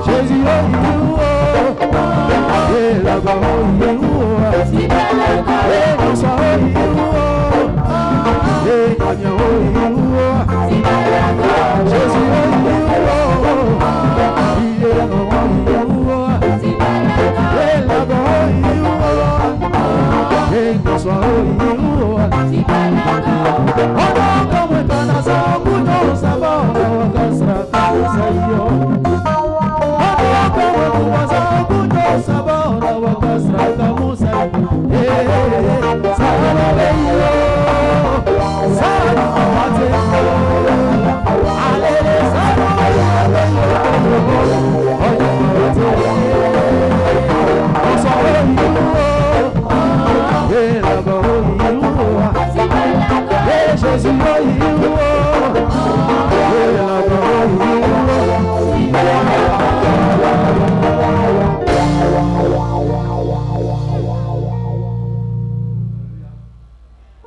Jésus,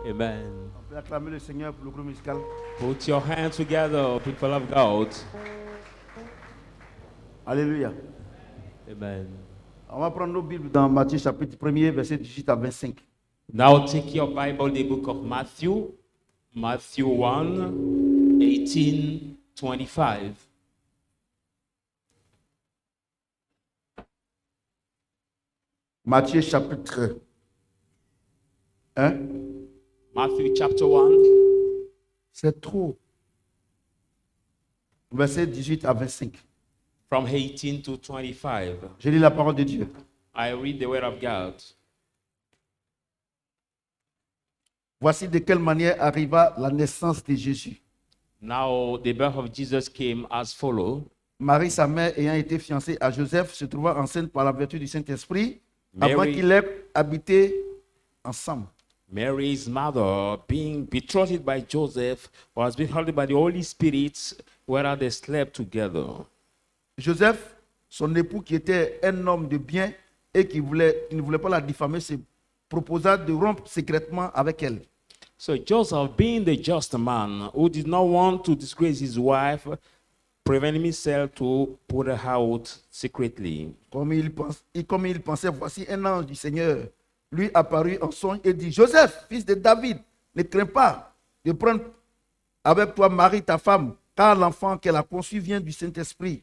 Amen. On peut acclamer le Seigneur pour le groupe musical. Put your hands together, people of God. Alléluia. Amen. On va prendre nos Bibles dans Matthieu chapitre 1er, verset 18 à 25. Now take your Bible, the book of Matthew, Matthew 1, 18, 25. Matthieu chapitre 1. Matthew chapter 1, C'est trop. Verset 18 à 25. from 18 to 25. Je lis la parole de Dieu. I read the word of God. Voici de quelle manière arriva la naissance de Jésus. Now the birth of Jesus came as follows. Marie, sa mère, ayant été fiancée à Joseph, se trouva enceinte par la vertu du Saint-Esprit avant Mary- qu'ils aient habité ensemble. Mary's mother, being betrothed by Joseph, was betrothed by the Holy Spirit, whereas they slept together. Joseph, son époux qui était un homme de bien et qui ne voulait pas la diffamer, se proposa de rompre secrètement avec elle. So Joseph, being the just man who did not want to disgrace his wife, prevented himself to put her out secretly. Comme il pensait, voici un ange du Seigneur lui apparut en songe et dit, Joseph, fils de David, ne crains pas de prendre avec toi Marie, ta femme, car l'enfant qu'elle a conçu vient du Saint-Esprit.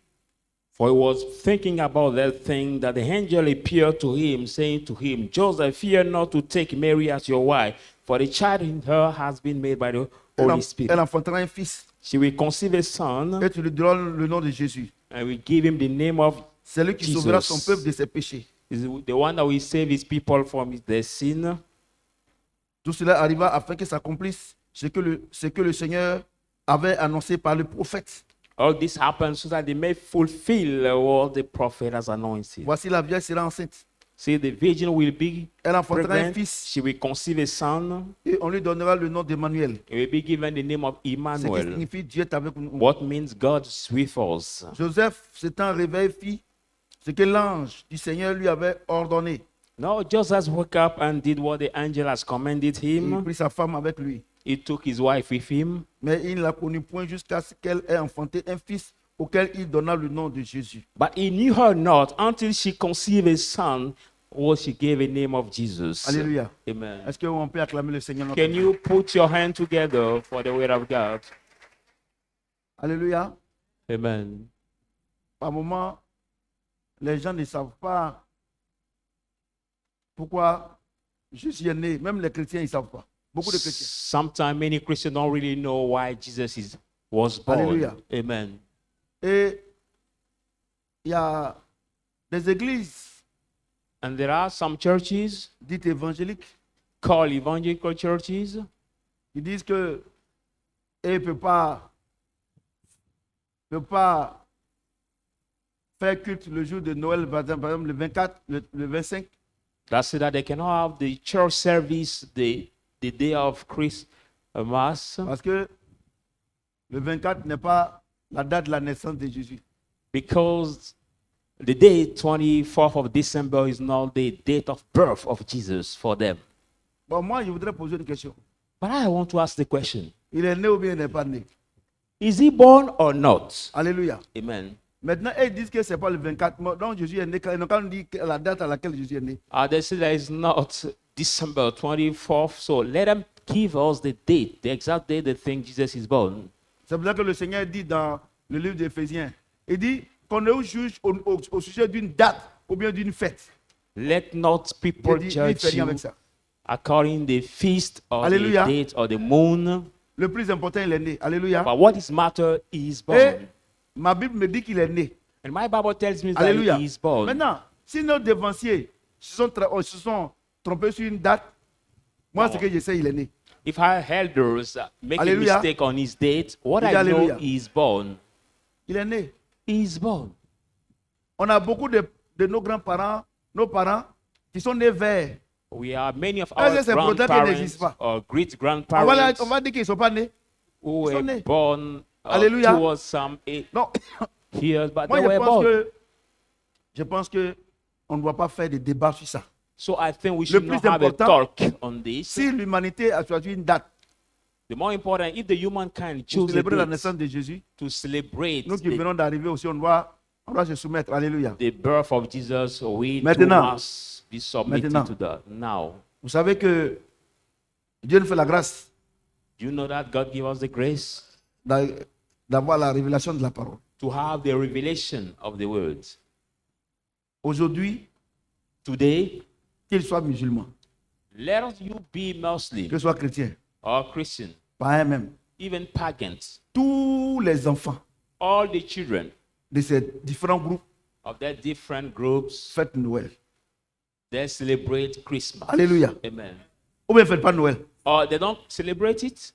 For he was thinking about that thing that the angel appeared to him, saying to him, Joseph, fear not to take Mary as your wife, for the child in her has been made by the Holy Spirit. Elle enfantera un fils She will conceive a son, et tu lui donneras le nom de Jésus. and will give him the name of C'est lui qui Jesus. sauvera son peuple de ses péchés. is the one that will save his people from their sin. Tout cela arriva afin que s'accomplisse ce que le Seigneur avait annoncé par le prophète. All this happened so that they may fulfill what the prophet has anointed. Voici la vierge sera enceinte. See, the virgin will be Elle enfantera un pregnant. fils She will conceive a son. et on lui donnera le nom d'Emmanuel. He will be given the name of Ce qui Emmanuel, signifie Dieu est avec nous. what means God is with us. Joseph s'étant réveillé fit ce que l'ange du Seigneur lui avait ordonné. Now Joseph woke up and did what the angel has commanded Il him. prit sa femme avec lui. He took his wife with him, Mais il ne la connut point jusqu'à ce qu'elle ait enfanté un fils auquel il donna le nom de Jésus. but he knew her not until she conceived a son, who she gave a name of Jesus. Alléluia. Amen. Est-ce qu'on peut acclamer le Seigneur? notre Can Dieu? you put your hand together for the word of God? Alléluia. Amen. Par moment, les gens ne savent pas pourquoi Jésus est né. Même les chrétiens, ils ne savent pas. Beaucoup de chrétiens. Sometimes many Christians don't really know why Jesus was born. Hallelujah. Amen. Et il y a des églises And there are some churches dites évangéliques called evangelical churches qui disent que ils ne peuvent pas faire culte le jour de Noël, par exemple le 24, le 25. that say that they cannot have the church service the day of Christmas Parce que le 24 n'est pas la date de la naissance de Jésus. because the day 24th of December is not the date of birth of Jesus for them. Bon, moi, je voudrais poser une question. But I want to ask the question, Il est né ou bien il n'est pas né? is he born or not? Alléluia. Amen. Maintenant, ils disent que ce n'est pas le 24. Donc Jésus est né. Quand on dit la date à laquelle Jésus est né. They say that it's not December 24th. So let them give us the date, the exact date they think Jesus is born. C'est pour ça que le Seigneur dit dans le livre d'Éphésiens, il dit qu'on ne juge au sujet d'une date ou bien d'une fête. Let not Il people dit, lui, il judge fait rien you avec ça. according the feast or Alléluia. the date or the moon. Le plus important, il est né. Alléluia. But what is matter is Et born. ma Bible me dit qu'il est né. And my Bible tells me that Alléluia. he is born. Maintenant, si nos devanciers se sont trompés sur une date, moi, ce que je sais, il est né. If our elders make Alléluia. a mistake on his date, what Dis I know alléluia. he is born. Il est né. He is born. On a beaucoup de nos grands-parents, nos parents, qui sont nés vers. We are many of Ah, our c'est important qu'il grandparents n'existe pas. or great On va, grandparents on va dire qu'ils ne sont pas nés. who ils sont were nés. born Alléluia. towards some Non, years, but moi they were born. je pense que on ne doit pas faire de débat sur ça. So I think we should plus not have a important, talk on this. Si l'humanité a choisi une date The more important, if the humankind pour choose a célébrer la date naissance de Jésus, to celebrate nous qui the, venons d'arriver aussi, on doit se soumettre. Alléluia. the birth of Jesus, we Maintenant. must be submitted Maintenant. to that. Now, Vous savez que Dieu nous fait la grâce do you know that God gave us the grace d'avoir la révélation de la parole. to have the revelation of the word? Aujourd'hui, Today, qu'il soit musulman, let you be Muslim qu'il soit chrétien, or Christian, païen même, even pagans, tous les enfants all the children de ces différents groupes of their different groups, fêtent Noël. they celebrate Christmas. Alléluia. Amen. Ou bien ne fêtent pas Noël. Or they don't celebrate it.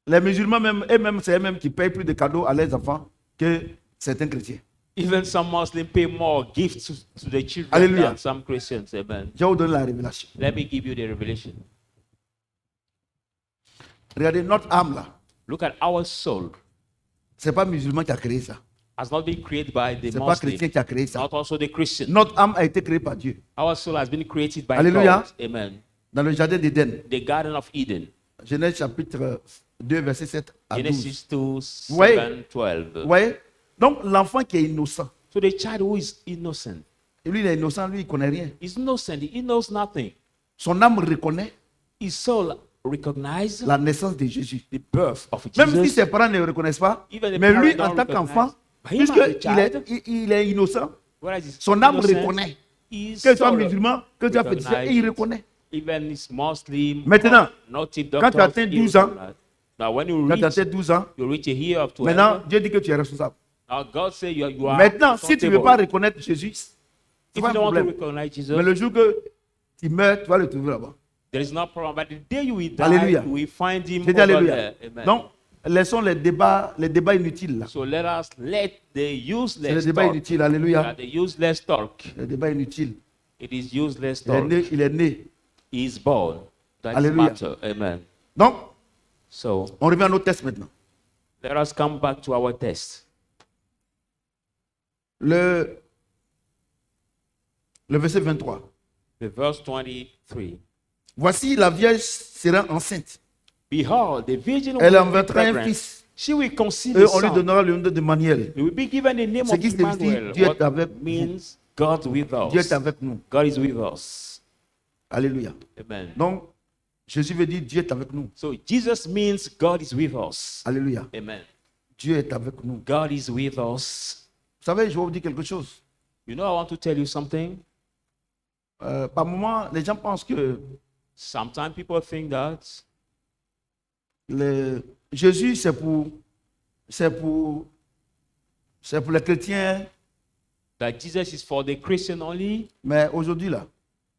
Les musulmans même, eux-mêmes, c'est eux-mêmes qui payent plus de cadeaux à leurs enfants que certains chrétiens. Even some Muslims pay more gifts to the children Hallelujah. than some Christians. Amen. Je vais vous donner la révélation. Let me give you the revelation. Regardez, notre âme là, Look at our soul. ce n'est pas musulman qui a créé ça. Has not been created by the Ce n'est pas Muslim, chrétien qui a créé ça. not also the Christian. Notre âme a été créée par Dieu. Our soul has been created by Hallelujah. God. Amen. Dans le jardin d'Éden, The Garden of Eden. Genèse chapitre 2, verset 7 à 12. Genesis 2, Ouais. 7, 12. Vous voyez? Donc l'enfant qui est innocent, So the child who is innocent et lui il est innocent, lui il ne connaît rien. is innocent. He knows nothing. Son âme reconnaît His soul recognizes la naissance de Jésus. the birth of Même si Jesus. ses parents ne le reconnaissent pas, Even the mais lui parents en don't tant qu'enfant, recognize. Him as a puisqu'il child, il est innocent, whereas his son âme innocence, reconnaît. his Que tu sois soul musulman, que tu sois féticheur, et il reconnaît. Even his Muslim, Maintenant, native quand tu doctors, atteins he 12 ans, recognize. Now when you Quand tu reach, as 12 ans, you reach a year of 12, maintenant Dieu dit que tu es responsable. now God say you are Maintenant, si tu ne veux accountable. pas reconnaître Jésus, c'est If pas you un don't want to problème. recognize Jesus, Mais le jour que tu meurs, tu vas le trouver là-bas. there is no problem. But the day you will die, Alléluia. you will find him J'ai dit over Alléluia. there. Amen. Donc, laissons les débats inutiles là. So let the C'est les useless débats talk. inutiles, alléluia. The useless talk. Les débats inutiles. It is useless Il est talk. né, il est né. He is born. That Hallelujah. matter. Amen. Donc, So on revient à nos tests maintenant. let us come back to our test. Le verset 23. The verse 23. Voici la vierge sera enceinte. Behold, the virgin Elle will be engendrera un pregnant. fils. She will conceive Et a on lui son. donnera le nom de Manuel. He will be given the name Ce of qui signifie Emmanuel. Dieu est What avec vous. means God with Dieu us. est avec nous. God is with us. Alléluia. Amen. Donc, Jésus veut dire Dieu est avec nous. So Jesus means God is with us. Alléluia. Amen. Dieu est avec nous. God is with us. Vous savez, je vais vous dire quelque chose. You know, I want to tell you something. Par moment, les gens pensent que Sometimes people think that Jésus, c'est pour les chrétiens. Jesus is for the Christian only. Mais aujourd'hui, là,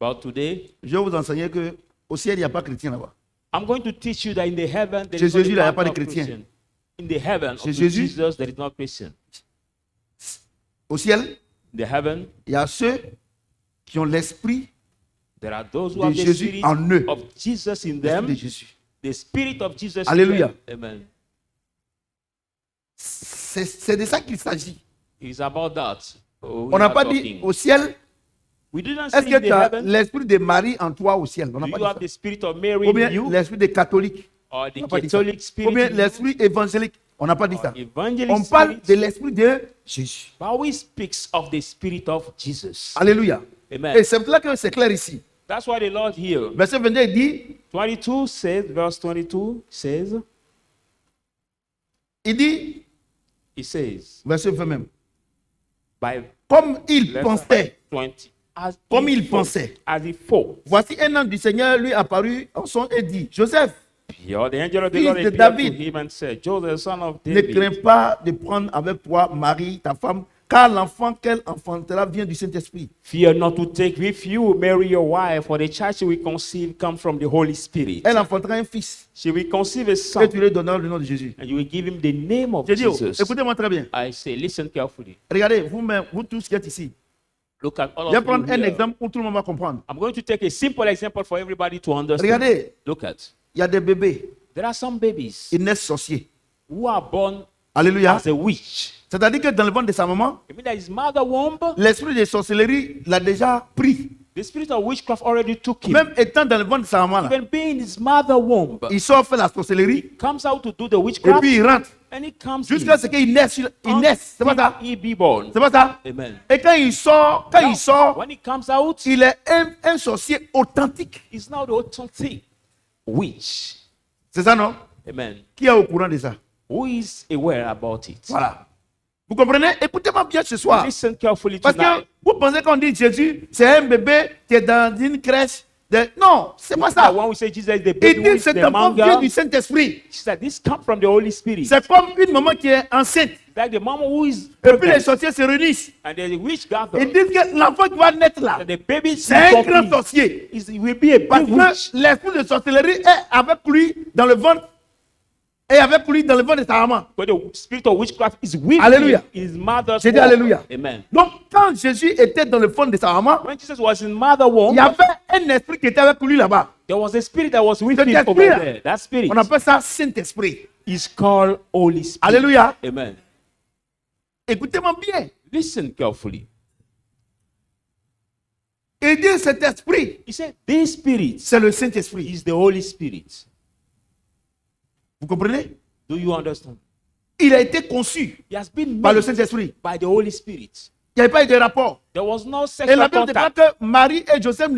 But today, je vais vous enseigner que au ciel, il n'y a pas de chrétien là-bas. I'm going to teach you that in the heaven, there Chez is only Jésus, là, il y a one pas de God chrétien. Christian. In the heaven Chez of Jésus. Jesus, there is no Christian. Au ciel, In the heaven, il y a ceux qui ont l'esprit there are those who de have the Jésus spirit en eux. of Jesus in L'esprit them. de Jésus. The spirit of Jesus Alléluia. in them. Amen. C'est de ça qu'il s'agit. It's about that. On n'a pas dit au ciel, We didn't est-ce say que in tu the as heaven. l'esprit de Marie en toi au ciel? On n'a Do pas you dit have ça. the spirit of Mary Ou in bien you? l'esprit des catholiques. Or On the n'a pas dit ça. Catholic Ou spirit bien in you? l'esprit évangélique. On n'a pas dit ça. Evangelist On parle spirit, de l'esprit de Jésus. but we speaks of the spirit of Jesus. Alléluia. Amen. Et c'est pour cela que c'est clair ici. That's why the Lord here. Verset 22, il dit, 22 says, verse 22 says, il says, verset 20 même, by comme il verse pensait, 20, as comme he il thought, pensait. as he thought. Voici un ange du Seigneur lui apparut en son et dit, Joseph, Behold, the angel of the Fils Lord de appeared David, to him and said, Joseph, son of ne David, crains pas de prendre avec toi Marie, ta femme, car l'enfant qu'elle enfantera vient du Saint-Esprit. fear not to take with you Mary your wife, for the child she will conceive comes from the Holy Spirit. Elle enfantera un fils She will conceive a et son, tu lui donneras le nom de Jésus. and you will give him the name of J'ai dit, oh, Jesus. écoutez-moi très bien. I say, listen carefully. Regardez, vous-même, vous tous qui êtes ici. Look at all Je vais of you prendre un here. exemple où tout le monde va comprendre. I'm going to take a simple example for everybody to understand. Regardez, Look at. il y a des bébés, There are some babies ils naissent sorciers. who are born Alléluia. as a witch. C'est-à-dire que dans le ventre de sa maman, It means that his mother womb, l'esprit de sorcellerie l'a déjà pris. the spirit of witchcraft already took him. Même étant dans le ventre de sa maman, là, Even being in his mother womb, il sort faire la sorcellerie comes out to do the et witchcraft, puis il rentre. and he comes Jusqu'à ce qu'il naisse. Il naisse. C'est pas ça? he be born. C'est pas ça? Amen. Et quand il sort, When he comes out, il est un sorcier authentique. he's now the authentic witch. C'est ça, non? Amen. Qui est au courant de ça? Who is aware about it? Voilà. Vous comprenez? Écoutez-moi bien ce soir. Listen carefully Parce que tonight. vous pensez qu'on dit Jésus, c'est un bébé qui est dans une crèche. Non, c'est pas That ça. when we say Jesus is the Il baby who dit is cet the enfant vient manga, du Saint-Esprit. he said this comes from the Holy Spirit. C'est comme une maman qui est enceinte. Like the mama who is Et puis les pregnant, sorciers se réunissent. and there's a witch Ils gather. disent que l'enfant qui va naître là, And the baby c'est un grand is sorcier. he will be a Parce big witch. que l'esprit de sorcellerie est avec lui dans le ventre et avec lui dans le ventre de sa maman. But the spirit of witchcraft is with Alléluia. him in his mother's J'ai dit womb. alléluia. Amen. Donc quand Jésus était dans le ventre de sa maman, When Jesus was in mother il womb, y avait un esprit qui était avec lui là-bas. there was a spirit that was with Cet him over esprit-là, there. That spirit on appelle ça Saint-Esprit. is called Holy Spirit. Alléluia. Amen. Écoutez-moi bien. Listen carefully. Il dit cet esprit, He said, this spirit c'est le Saint-Esprit. is the Holy Spirit. Vous comprenez? Do you understand? Il a été conçu He has been par le made Saint-Esprit. by the Holy Spirit. Il n'y avait pas eu de rapport. There was no Et la sexual Bible déclare contact. que Marie et Joseph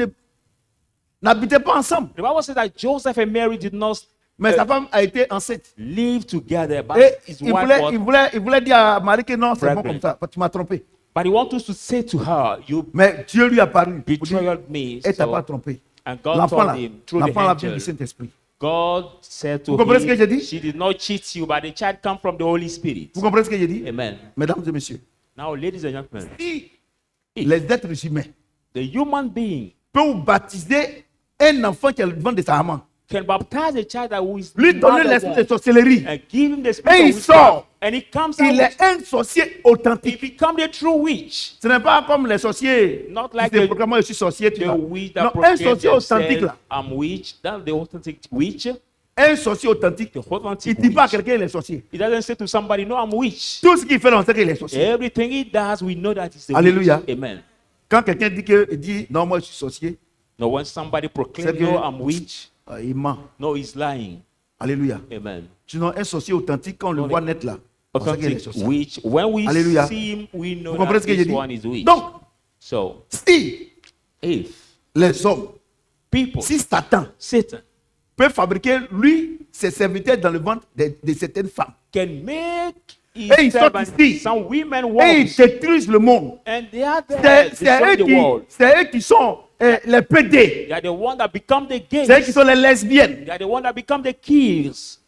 n'habitaient pas ensemble. The Bible says that Joseph and Mary did not Mais sa femme a été enceinte. live together, but Et his il wife voulait dire à Marie que non, c'est bon Pregnant. comme ça. Tu m'as trompé. But he wants us to say to her, you Mais Dieu lui a paru. pour dire, betrayed me. elle t'a So, pas trompé. and God L'enfant told là, him through the l'enfant là vient du angel, Saint-Esprit. God said to Vous comprenez ce que j'ai him, dit? she did not cheat you, but the child come from the Holy Spirit. Vous comprenez ce que j'ai dit? Amen. Mesdames et messieurs, Now, ladies and gentlemen, si les êtres humains the human being peuvent baptiser un enfant qui est le ventre de sa maman, can baptize a child that who is lui donner mother l'esprit de womb, sorcellerie, and give him the et spirit il of witchcraft, sort, and he comes il out, est un sorcier he authentique. become the true witch. Ce n'est pas comme les sorciers Not qui like se the- proclament je suis sorcier. Tout The ça. witch that Non, un proclaims sorcier authentique themselves, là, I'm witch. That's the authentic witch. un sorcier authentique, The il authentic ne dit pas à witch. quelqu'un qu'il est sorcier. He doesn't say to somebody, no, I'm witch. Tout ce qu'il fait, on sait qu'il est sorcier. Everything he does, we know that he's a Alléluia. witch. Amen. Quand quelqu'un dit que, il dit non, moi je suis sorcier, No, when somebody proclaims, C'est que- no, I'm witch, il ment. no, he's lying. Alléluia. Amen. Sinon, un sorcier authentique, quand on le voit naître là, on sait qu'il est Authentic sorcier. witch. When we Alléluia. see him, we know Vous comprenez that ce que j'ai this dit? one is witch. Donc, So, si if les hommes, people, si Satan Satan, peut fabriquer, lui, ses serviteurs dans le ventre de certaines femmes, can make his Et ils sortent servants, ici. some women et ils wolves, détruisent le monde, and they are there, c'est destroy eux, the world. c'est eux qui sont les PD, They are the one that become the gays. c'est eux qui sont les lesbiennes. They are the one that become the kills.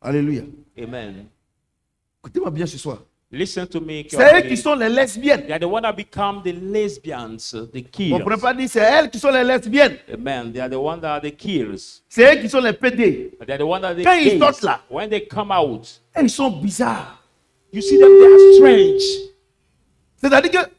Alléluia. Amen. Écoutez-moi bien ce soir. Listen to me C'est eux carefully. qui sont les lesbiennes. They are the one that become the lesbians, the On kills. ne pourrait pas dire c'est elles qui sont les lesbiennes. Amen. They are the one that are the kills. C'est eux qui sont les PD. They are the one that are the Quand ils gays. sortent là. When they come out, Et ils sont bizarres. you see them, they are strange. C'est-à-dire que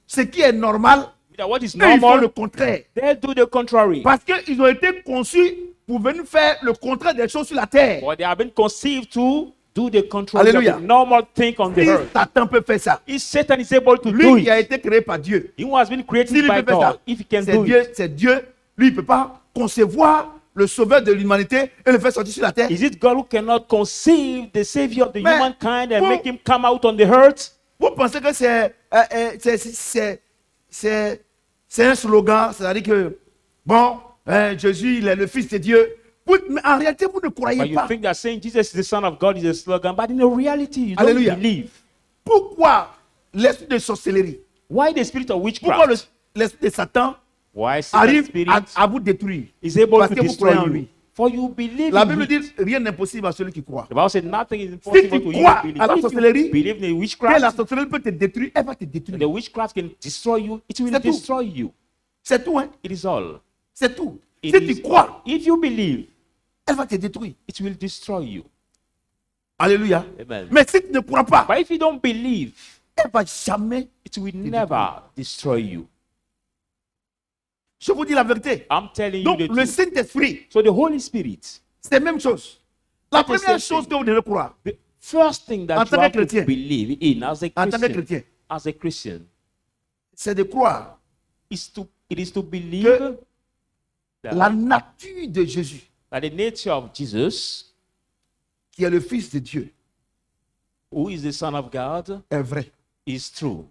ce qui est normal, That what is eux, ils font le normal, contraire. they do the contrary. Parce qu'ils ont été conçus pour venir faire le contraire des choses sur la terre. But they have been conceived to do the contrary of Alléluia. the normal thing on the Si earth. Satan peut faire ça, If Satan is able to do lui qui a it, été créé par Dieu, he who has been created s'il by peut faire ça, God, if he can c'est do Dieu, it, c'est Dieu. Lui, il ne peut pas concevoir le sauveur de l'humanité et le faire sortir sur la terre? Is it God who cannot conceive the Savior of the Mais humankind and vous- make him come out on the earth? Vous pensez que c'est un slogan, c'est-à-dire que, bon, Jésus, il est le Fils de Dieu. Mais en réalité, vous ne croyez But you pas. think that saying Jesus is the Son of God is a slogan, but in reality, you Hallelujah. don't believe. Pourquoi l'esprit de sorcellerie? Why the spirit of Pourquoi witchcraft? l'esprit de Satan Why Satan's arrive spirit à vous détruire? is able Parce to que vous destroy croyez en you? lui. For you believe La in Bible it. dit rien n'est impossible à celui qui croit. The Bible said nothing is impossible tu to you crois who believe. à la If you sorcellerie, believe in the Que la witchcraft, sorcellerie peut te détruire, elle va te the détruire. witchcraft can destroy you. It will C'est tout. destroy you. C'est tout, hein? It is all. C'est tout. It Si is tu crois, all. If you believe, elle va te détruire. it will destroy you. Alléluia. Amen. Mais si tu ne crois pas, But if you don't believe, elle va jamais. it will never destroy you. Je vous dis la vérité. I'm telling you Donc, the le truth. Saint-Esprit, So the Holy Spirit, c'est la même chose. La That is première the chose thing. que vous devez croire, the first thing En that tant you have que to chrétien. believe in en tant que chrétien, as a Christian, c'est de croire it is to believe Que that, la nature de Jésus, that the nature of Jesus, qui est le Fils de Dieu, who is the Son of God, est vraie. is true.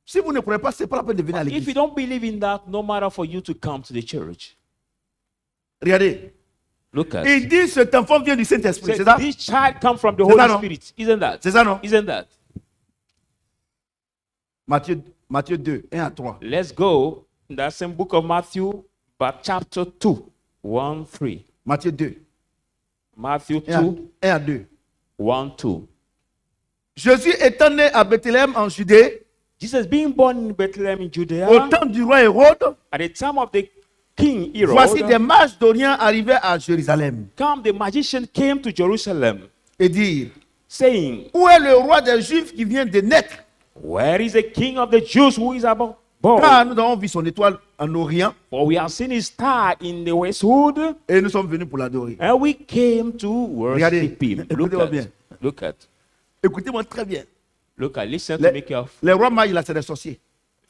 Si vous ne croyez pas, ce n'est pas la peine de venir à If you l'église. don't believe in that, no matter for you to come to the church. Regardez. Look at Il dit cet enfant vient du Saint-Esprit. Say, C'est ça? this child come from the C'est ça, Holy non? Spirit. Isn't that? C'est ça, non? Isn't that? Matthieu 2, 1 à 3. Let's go in that same book of Matthew, but chapter 2, 1, 3. Matthieu 2, Matthew 1 2, à 2. 1, 2. Jésus étant né à Bethléem en Judée, Jesus being born in Bethlehem in Judea, au temps du roi Hérode, at the time of the king Herod, voici des mages d'Orient arrivaient à Jérusalem come the magician came to Jerusalem, et dirent, saying, où est le roi des Juifs qui vient de naître? where is the king of the Jews who is about born? Car nous avons vu son étoile en Orient For we have seen his star in the westwood, et nous sommes venus pour l'adorer. and we came to Regardez, worship him. écoutez-moi bien. Look at, Écoutez-moi très bien. listen to Les, make your les rois mages, là, c'est des sorciers.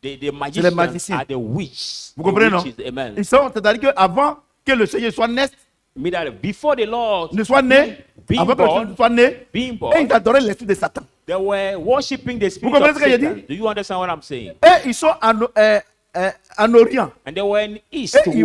the magicians magiciens. are the witches. Vous The comprenez, non? witches, amen. Ils sont, c'est-à-dire qu'avant que le Seigneur soit né, Mean that before the Lord ne soit né, Being avant que le born. Seigneur soit né, being et born, ils adoraient l'esprit de Satan. they were worshiping the spirit comprenez of ce que j'ai Satan. dit? Do you understand what I'm saying? Et ils sont en Orient. And they were in Et eastwood.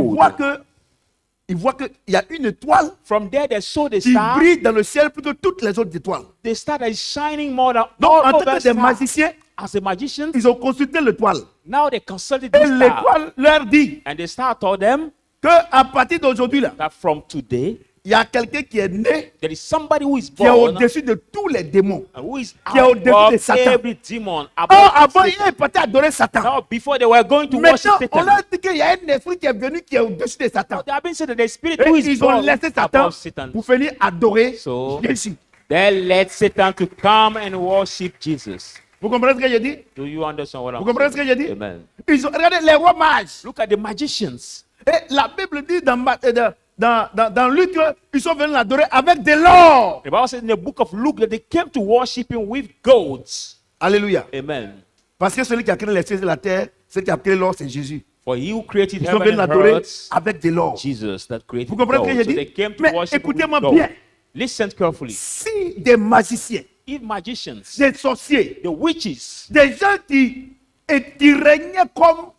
ils voient qu'il y a une étoile From there, they saw the qui star. brille dans le ciel plus que toutes les autres étoiles. The star that is shining more than Donc, all en tant other que des stars. magiciens, As a magician, ils ont consulté l'étoile. now they consulted Et the star. l'étoile leur dit And the star told them qu'à partir d'aujourd'hui, là, that from today, il y a quelqu'un qui est né, there is somebody who is qui est born au-dessus de tous les démons. and who is qui est au-dessus above de Satan. every demon. Or, Above avant, Satan. ils partaient adorer Satan. Now, before they were going to worship Maintenant, on Satan, leur dit qu'il y a un esprit qui est venu qui est au-dessus de Satan. they have been said that the spirit Et who is ils ont born laissé Satan above Satan. pour venir adorer So- Jésus. They let Satan to come and worship Jesus. Vous comprenez ce que j'ai dit? Do you understand what Vous I'm comprenez ce que j'ai saying? dit? Amen. Ils ont, regardez les rois mages. Look at the magicians. Et la Bible dit dans Luc qu'ils sont venus l'adorer avec de l'or. The Bible says in the book of Luke that they came to worship him with goats. Alléluia. Amen. Parce que celui qui a créé les cieux et la terre, celui qui a créé l'or, c'est Jésus. For he who created Ils sont heaven venus and l'adorer earth, avec de l'or. Jesus that created Vous comprenez ce que goats. j'ai So they dit? came to Mais worship him with écoutez-moi goats. bien. Listen carefully. Si des magiciens, If magicians, des sorciers, the witches, des gens qui régnaient comme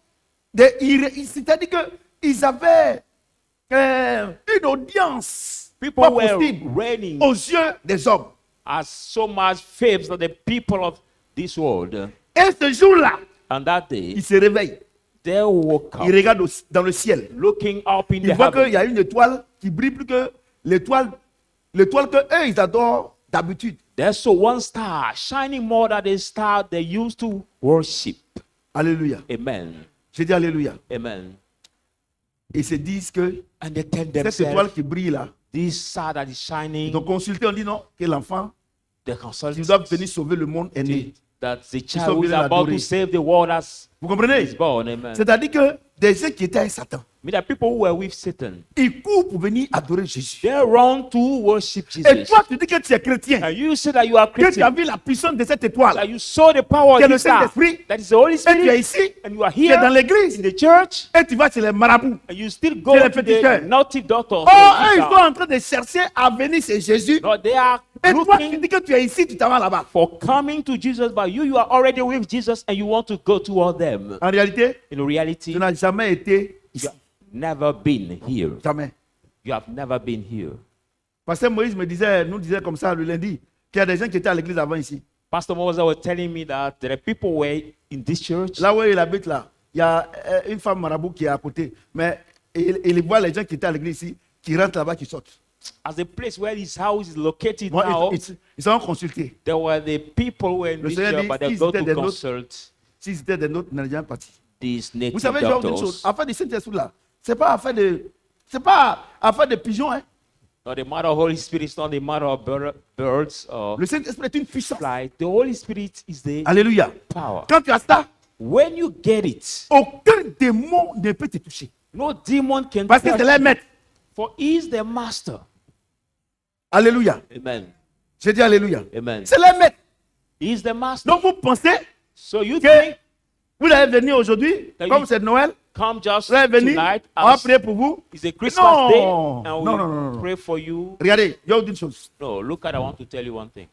des... C'est-à-dire qu'ils avaient une audience people pas were possible reigning aux yeux des hommes. as so much faves of the people of this world. Et ce jour-là, And that day, ils se réveillent. they woke Ils up, regardent dans le ciel. looking up in Ils the voient heaven. qu'il y a une étoile qui brille plus que l'étoile que eux, ils adorent d'habitude. There's so one star shining more than the star they used to worship. Alléluia. Amen. J'ai dit Alléluia. Amen. Ils se disent que And they tell cette étoile themselves, qui brille là, this star that is shining, ils ont consulté, on dit non, que l'enfant they qui consult doit venir sauver le monde est né. that the sont child who is venus about l'adorer. to save the world has Vous comprenez? is born. Amen. C'est-à-dire que des gens qui étaient avec Satan, I mean, the people who were with Satan, ils courent pour venir adorer Jésus. they run to worship Et Jesus. toi, tu dis que tu es chrétien, And you say that you are que tu as Christian, vu la puissance de cette étoile, that you saw the power qui est of le this star, Saint-Esprit, that is the Holy et tu es Spirit, ici, and you are tu es dans here l'église, in the church, et tu vas chez les marabouts. and you still go C'est les to féticheurs. the naughty doctors. Oh, eux, ils sont en train de chercher à venir chez Jésus. No, they are Et toi, tu looking dis que tu es ici, tu t'en vas là-bas. for coming to Jesus, but you are already with Jesus, and you want to go toward them. En réalité, In reality, tu n'as jamais été you ici. have never been here. Jamais. You have never been here. Pasteur Moïse nous disait comme ça le lundi, qu'il y a des gens qui étaient à l'église avant ici. Pastor Moses was telling me that there are people were in this church. Là où il habite, là, il y a une femme marabout qui est à côté. Mais il voit les gens qui étaient à l'église ici, qui rentrent là-bas, qui sortent. As the place where his house is located Bon, now, ils sont consultés. there were the people who were in Le this Seigneur church, dit, but they s'ils go étaient to des nôtres, consult Si c'était des nôtres, ils n'auraient jamais parti. these Vous native savez, je vais vous dire une chose. doctors. Affaire du Saint-Esprit, là, c'est pas affaire de pigeons. Hein. Not the matter of Holy Spirit, it's not the matter of birds or Le Saint-Esprit est une puissance. flies. The Holy Spirit is the Alléluia. power. Quand tu as ça, When you get it, aucun démon ne peut te toucher. no demon can Parce que touch c'est leur you, maître. for he is the master. Alléluia. Amen. J'ai dit Alléluia. Amen. C'est leur maître. He is the master. Donc vous pensez So you que think vous allez venir aujourd'hui, That comme you- c'est Noël, come just vous allez venir, tonight on va as prier pour vous. it's a Christmas Non. day and we Non, non, non, non. pray for you. Regardez, je vais vous dire une chose. No, look at I want to tell you one thing.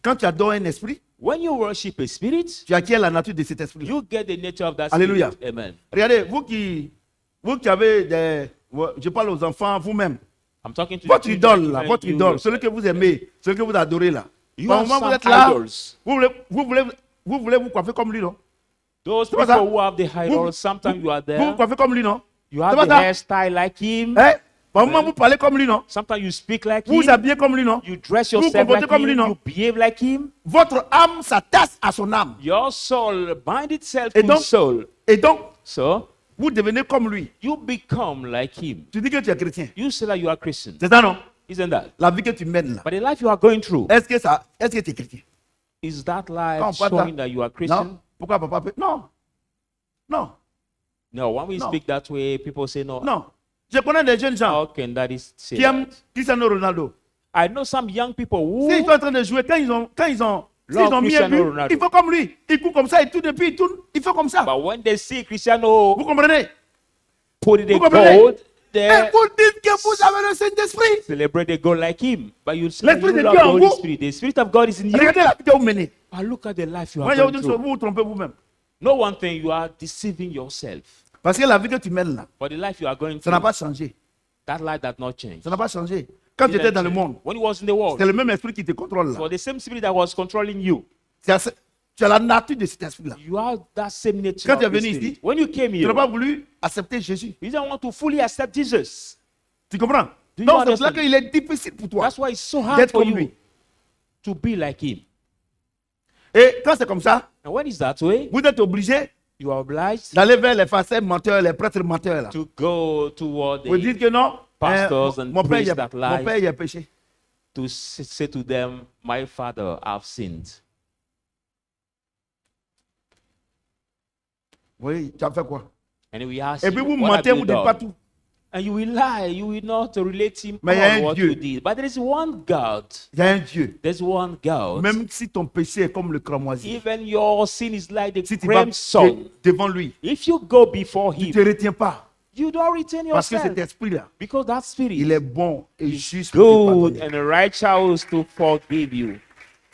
Quand tu adores un esprit, When you worship a spirit, tu acquiers la nature de cet esprit. you get the nature of that Alléluia. spirit. Amen. Regardez, vous qui avez des... Je parle aux enfants, vous-même. I'm talking to Votre you, idole, là, and votre you idole, yourself. celui que vous aimez, celui que vous adorez là. You Au have moment où vous some êtes là, idols. vous voulez vous coiffer comme lui, non? Those C'est pas people ça. who have the idols, sometimes you are Vous vous there. coiffez comme lui, non? You C'est have pas the ça. hairstyle like him. Hein? Au moment où vous parlez comme lui, non? Sometimes you speak like Vous vous him. habillez comme lui, non? You dress Vous yourself comportez like comme lui, him. non? You behave like him. Votre âme s'attache à son âme. Your soul bind itself Et to donc- his soul. Et donc, So vous devenez comme lui. you become like him. Tu dis que tu es chrétien. You say that you are Christian. C'est ça, non? Isn't that? La vie que tu mènes là. But the life you are going through, Est-ce que tu es chrétien? is that Quand life on parle showing ça- that you are Christian? Non? Pourquoi papa peut? Non. Non. No, when we No. speak that way, people say, no, Non. Je connais des jeunes gens how can that is say qui aiment that? Cristiano Ronaldo. I know some young people who S'ils sont en train de jouer, quand ils ont mis un Cristiano but, Ronaldo. il faut comme lui. Il court comme ça, il tourne, et puis il tourne. Il fait comme ça. but when they see Cristiano Vous comprenez? put the Vous comprenez? gold, Et they vous dites que vous avez le Saint-Esprit. celebrate the gold like him. But you say L'Esprit you de love Dieu the en Holy vous. Spirit. The Spirit of God is in you. Regardez la vie que vous menez. But look at the life you Moi, are je vous going dis, vous through. vous trompez vous-même. No one thing, you are deceiving yourself. Parce que la vie que tu mènes là, But the life you are going ça n'a through, pas changé. that life does not change. Ça n'a pas changé. Quand tu Didn't étais dans le change. monde, When he was in the world, c'est le même esprit qui te contrôle là. for the same spirit that was controlling you, Tu as la nature de cet esprit là. you have that same nature. Quand tu es of the venu spirit. ici, When you came Tu n'as pas here, voulu accepter Jésus. you didn't want to fully accept Jesus. Tu comprends? Do you Donc c'est pour ça understand? qu'il est difficile pour toi That's why it's so hard d'être for comme you lui. to be like him. Et quand c'est comme ça, And when it's that way, vous êtes obligé you are obliged d'aller vers les pharisiens menteurs, les prêtres menteurs là. to go toward Vous the, dites que non, pastors and mon père, priests that lie. il a péché. to say to them, my father, I've sinned. Oui, tu as fait quoi? And we ask Et you, puis vous what have mentez, you vous ne dites pas done? tout. And you will lie, you will not relate him Mais il y a all un what Dieu. you did. But there is one God. Il y a un Dieu. There's one God. Même si ton péché est comme le cramoisi, Even your sin is like the si tu vas crimson. devant lui, If you go before tu ne him, te retiens pas. you don't retain Parce que yourself. cet esprit-là, Because that spirit il est bon et juste pour te good pardonner. and righteous to forgive you.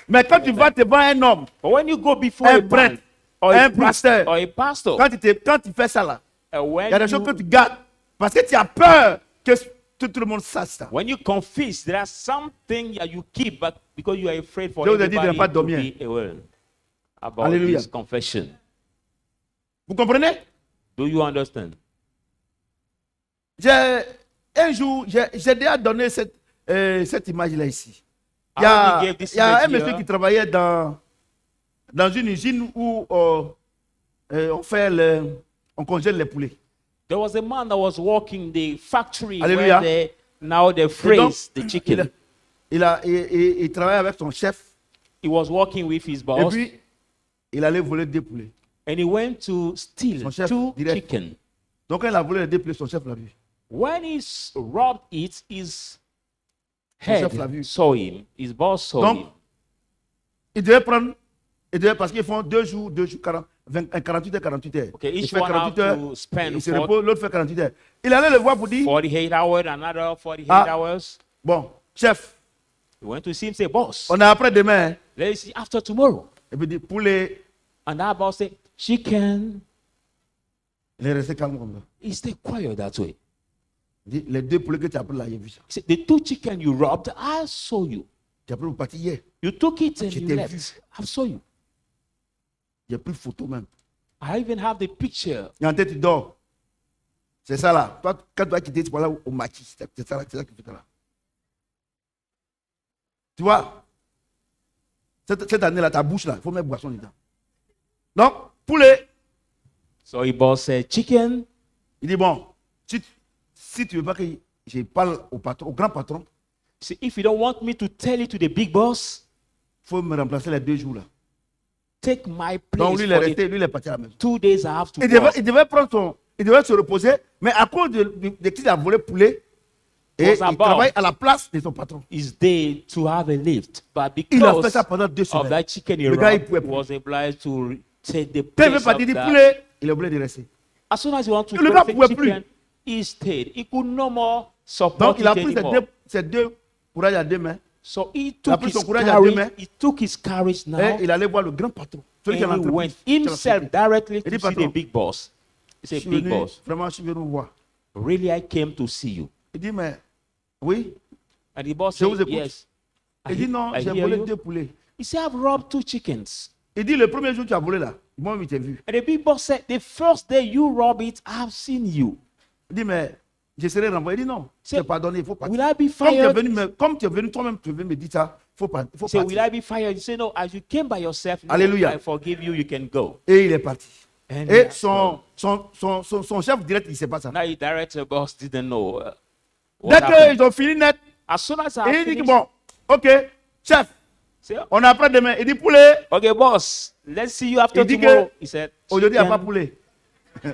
Mais quand tu vas devant un homme, But when you go before un a man, prêtre, or un a priest, pasteur, or a pastor, quand tu fais ça là, and il y a des choses que tu gardes. Parce que tu as peur que tout le monde sache ça. when you confess, there are something that you keep, but because you are afraid for Je vous ai dit de ne everybody pas to dormir. be aware about Alléluia. this confession. Vous comprenez? Do you understand? Un jour, j'ai déjà donné cette image-là ici. Il y I a, already gave this il y a un image monsieur here. qui travaillait dans une usine où on congèle les poulets. There was a man that was working the factory Alléluia. where now they Et donc, freeze the chicken. il travaillait avec son chef He was working with his et boss, puis il allait voler 2 poulets. and he went to steal Son chef 2 direct. chicken. Donc quand il a volé les deux plaies, son chef l'a vu. When he robbed it, his chef l'a vu. head saw him. His boss saw Donc, him. il devait parce qu'ils font 2 jours, 48 heures, 48 heures. Okay, Il each fait one 48 have heures, to spend il se repose, l'autre fait 48 heures. Il allait le voir pour dire, 48 hours, another 48 Ah. hours. bon, chef, He went to see him, say, boss, on est après demain. Hein. let's see after tomorrow. Et puis il dit, pour les... And that boss said, chicken. Il est resté calme comme ça. He stayed quiet that way. Il dit, les 2 poulets que tu as pris là, j'ai vu ça. He said, the 2 chicken you robbed, I saw you. Tu as pris pour partir hier. You took it and Je you t'ai left. vu. I saw you. J'ai pris photo même. I even have the picture. Et en tête, tu dors. C'est ça là. Toi, quand tu vas quitter, tu vas là au maquis. C'est ça là, c'est ça que tu fais là. Tu vois, cette année-là, ta bouche là, il faut mettre boisson dedans. Donc, poulet, So he boss said, chicken. il dit bon, si tu veux pas que je parle au patron, au grand patron, See, if you don't want me to tell it to the big boss, il faut me remplacer les 2 jours là. take my Donc place lui, il est for resté, the lui, il est parti à la maison. 2 days I have to Il work. devait prendre il devait se reposer, mais à cause de qu'il a volé poulet, et Was il about- travaille à la place de son patron. Is there to have a lift, but Il a fait because ça pendant 2 of semaines. that chicken he Le gars, il robbed, pouvait he plus. was obliged to take the Quand il veut place partir of du that. poulet, il est obligé de rester. As soon as he wants to Le gars take pouvait chicken, he stayed. He could no more support Donc il a it pris anymore. ces deux courages à 2 mains, So he Il a took pris his son courage à 2 mains. courage. He took his courage now, et il allait voir le grand patron. Celui qui a and he went l'entreprise. qui a la himself société. directly Il to dit, see patron, the big boss. He Je said, suis "Big venu, boss, vraiment, je suis venu vous voir. really, I came to see you." Il dit, mais oui. And the boss Je vous said, écoute. "Yes." Il dit, non, I j'ai hear volé you. 2 poulets. He said, "I've robbed 2 chickens." Il dit, le premier jour tu as volé là, moi, je t'ai vu. And the big boss said, "The first day you rob it, I've seen you." Il dit, mais je serai renvoyé. Il dit, non, je C'est- t'ai pardonné, il faut partir. Will I be Comme tu es fired? venu, comme tu es venu toi-même, tu es venu me dire ça, il faut He said, "Will partir. I be fired?" You say, "No, as you came by yourself, no, Alléluia. I forgive you, you can go." Et il est parti. And he Et has gone. son chef direct, il ne sait pas ça. Now the director boss didn't know what Dès happened. qu'ils ont fini net, As soon as et I il dit que finished, bon, ok, chef, say, on est après demain. Il dit poulet. "Okay, boss, let's see you after Il dit tomorrow." que He said, aujourd'hui, il n'y a pas "Chicken." poulet.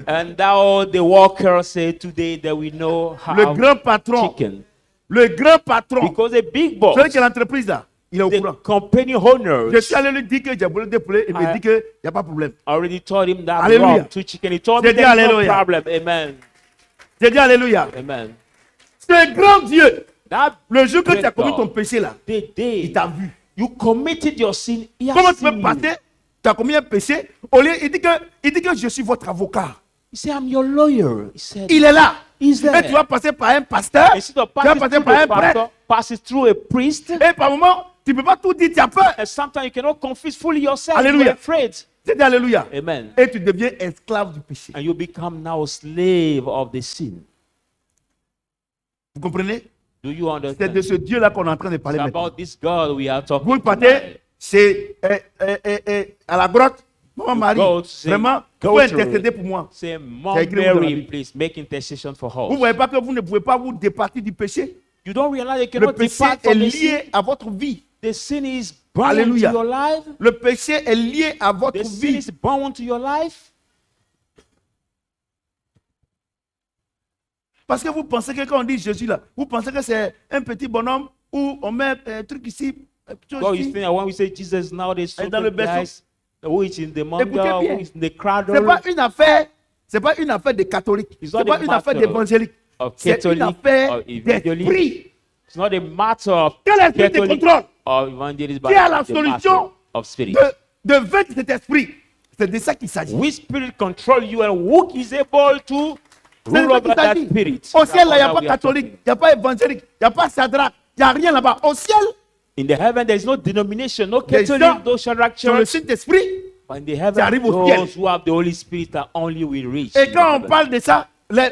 And now the worker said, "Today that we know Le how grand patron, chicken." le grand patron, Because the big boss, celui qui a l'entreprise là, il est au the courant. company owners, Je suis allé lui dire que j'ai volé 2 poulets, il me Ah. dit qu'il n'y a pas de problème. already told him that Hallelujah. robbed 2 chicken. He told me J'ai dit there's no Alléluia. problem. Amen. J'ai dit Alléluia. Amen. C'est grand Dieu. That Le jour que tu as great commis God, ton péché là, the day il t'a vu. you committed your sin, he has Comment tu seen peux you. passer? Tu as commis un péché. Au lieu, il dit que je suis votre avocat. He said, "I'm your lawyer." He said, Il est là. He's there. Et tu vas passer par un pasteur. Instead of Tu vas passing passer through par un the pastor, prêtre. passes through a priest, Et par moment, tu ne peux pas tout dire, tu as peur. and sometimes you cannot confess fully yourself. Hallelujah. You're afraid. C'est dit Alléluia. Amen. Et tu deviens esclave du péché. And you become now a slave of the sin. Vous comprenez? Do you C'est understand? de ce Dieu-là qu'on est en train de parler It's maintenant. about this God we are talking Vous about. partez, c'est à la grotte. Maman Marie, Go to- vraiment, go faut to- intercéder pour moi. Say, Mom C'est écrit dans la Mary, Bible. please make intercession for Vous ne us. voyez pas que vous ne pouvez pas vous départir du péché? You don't realize you Le cannot péché depart est from the sin. lié à votre vie. The sin is bound to Alléluia. your life. Le péché est lié à votre The sin vie. is bound to your life. Parce que vous pensez que quand on dit Jésus là, vous pensez que c'est un petit bonhomme où on met un truc ici, un petit chose God, you ici. think that when we say Jesus now, there's Et dans le something guys, who is in the Écoutez manga, bien. who is in the crowd, C'est pas une affaire de catholiques. It's C'est not pas a une affaire matter d'évangélique. of C'est une Catholic affaire or evangelic. d'esprit. It's not a matter of Quel esprit te Catholic contrôle? or evangelist, but Qui a la it's a matter solution of spirit. de vaincre cet esprit? C'est de ça qu'il s'agit. Which spirit control you and who is able to C'est de rule ça over qu'il that s'agit. spirit? Au ciel, là, il n'y a That's pas what we are catholique, talking. il n'y a pas évangélique, il n'y a pas Shadrach, il n'y a rien là-bas. Au ciel, In the heaven, there is no denomination, no Les Catholic, gens no Shadrach sur le church. Saint-Esprit. But in the heaven, arrives au ciel. those who have the Holy Spirit are only will reach. Et in quand on heaven. parle de ça, les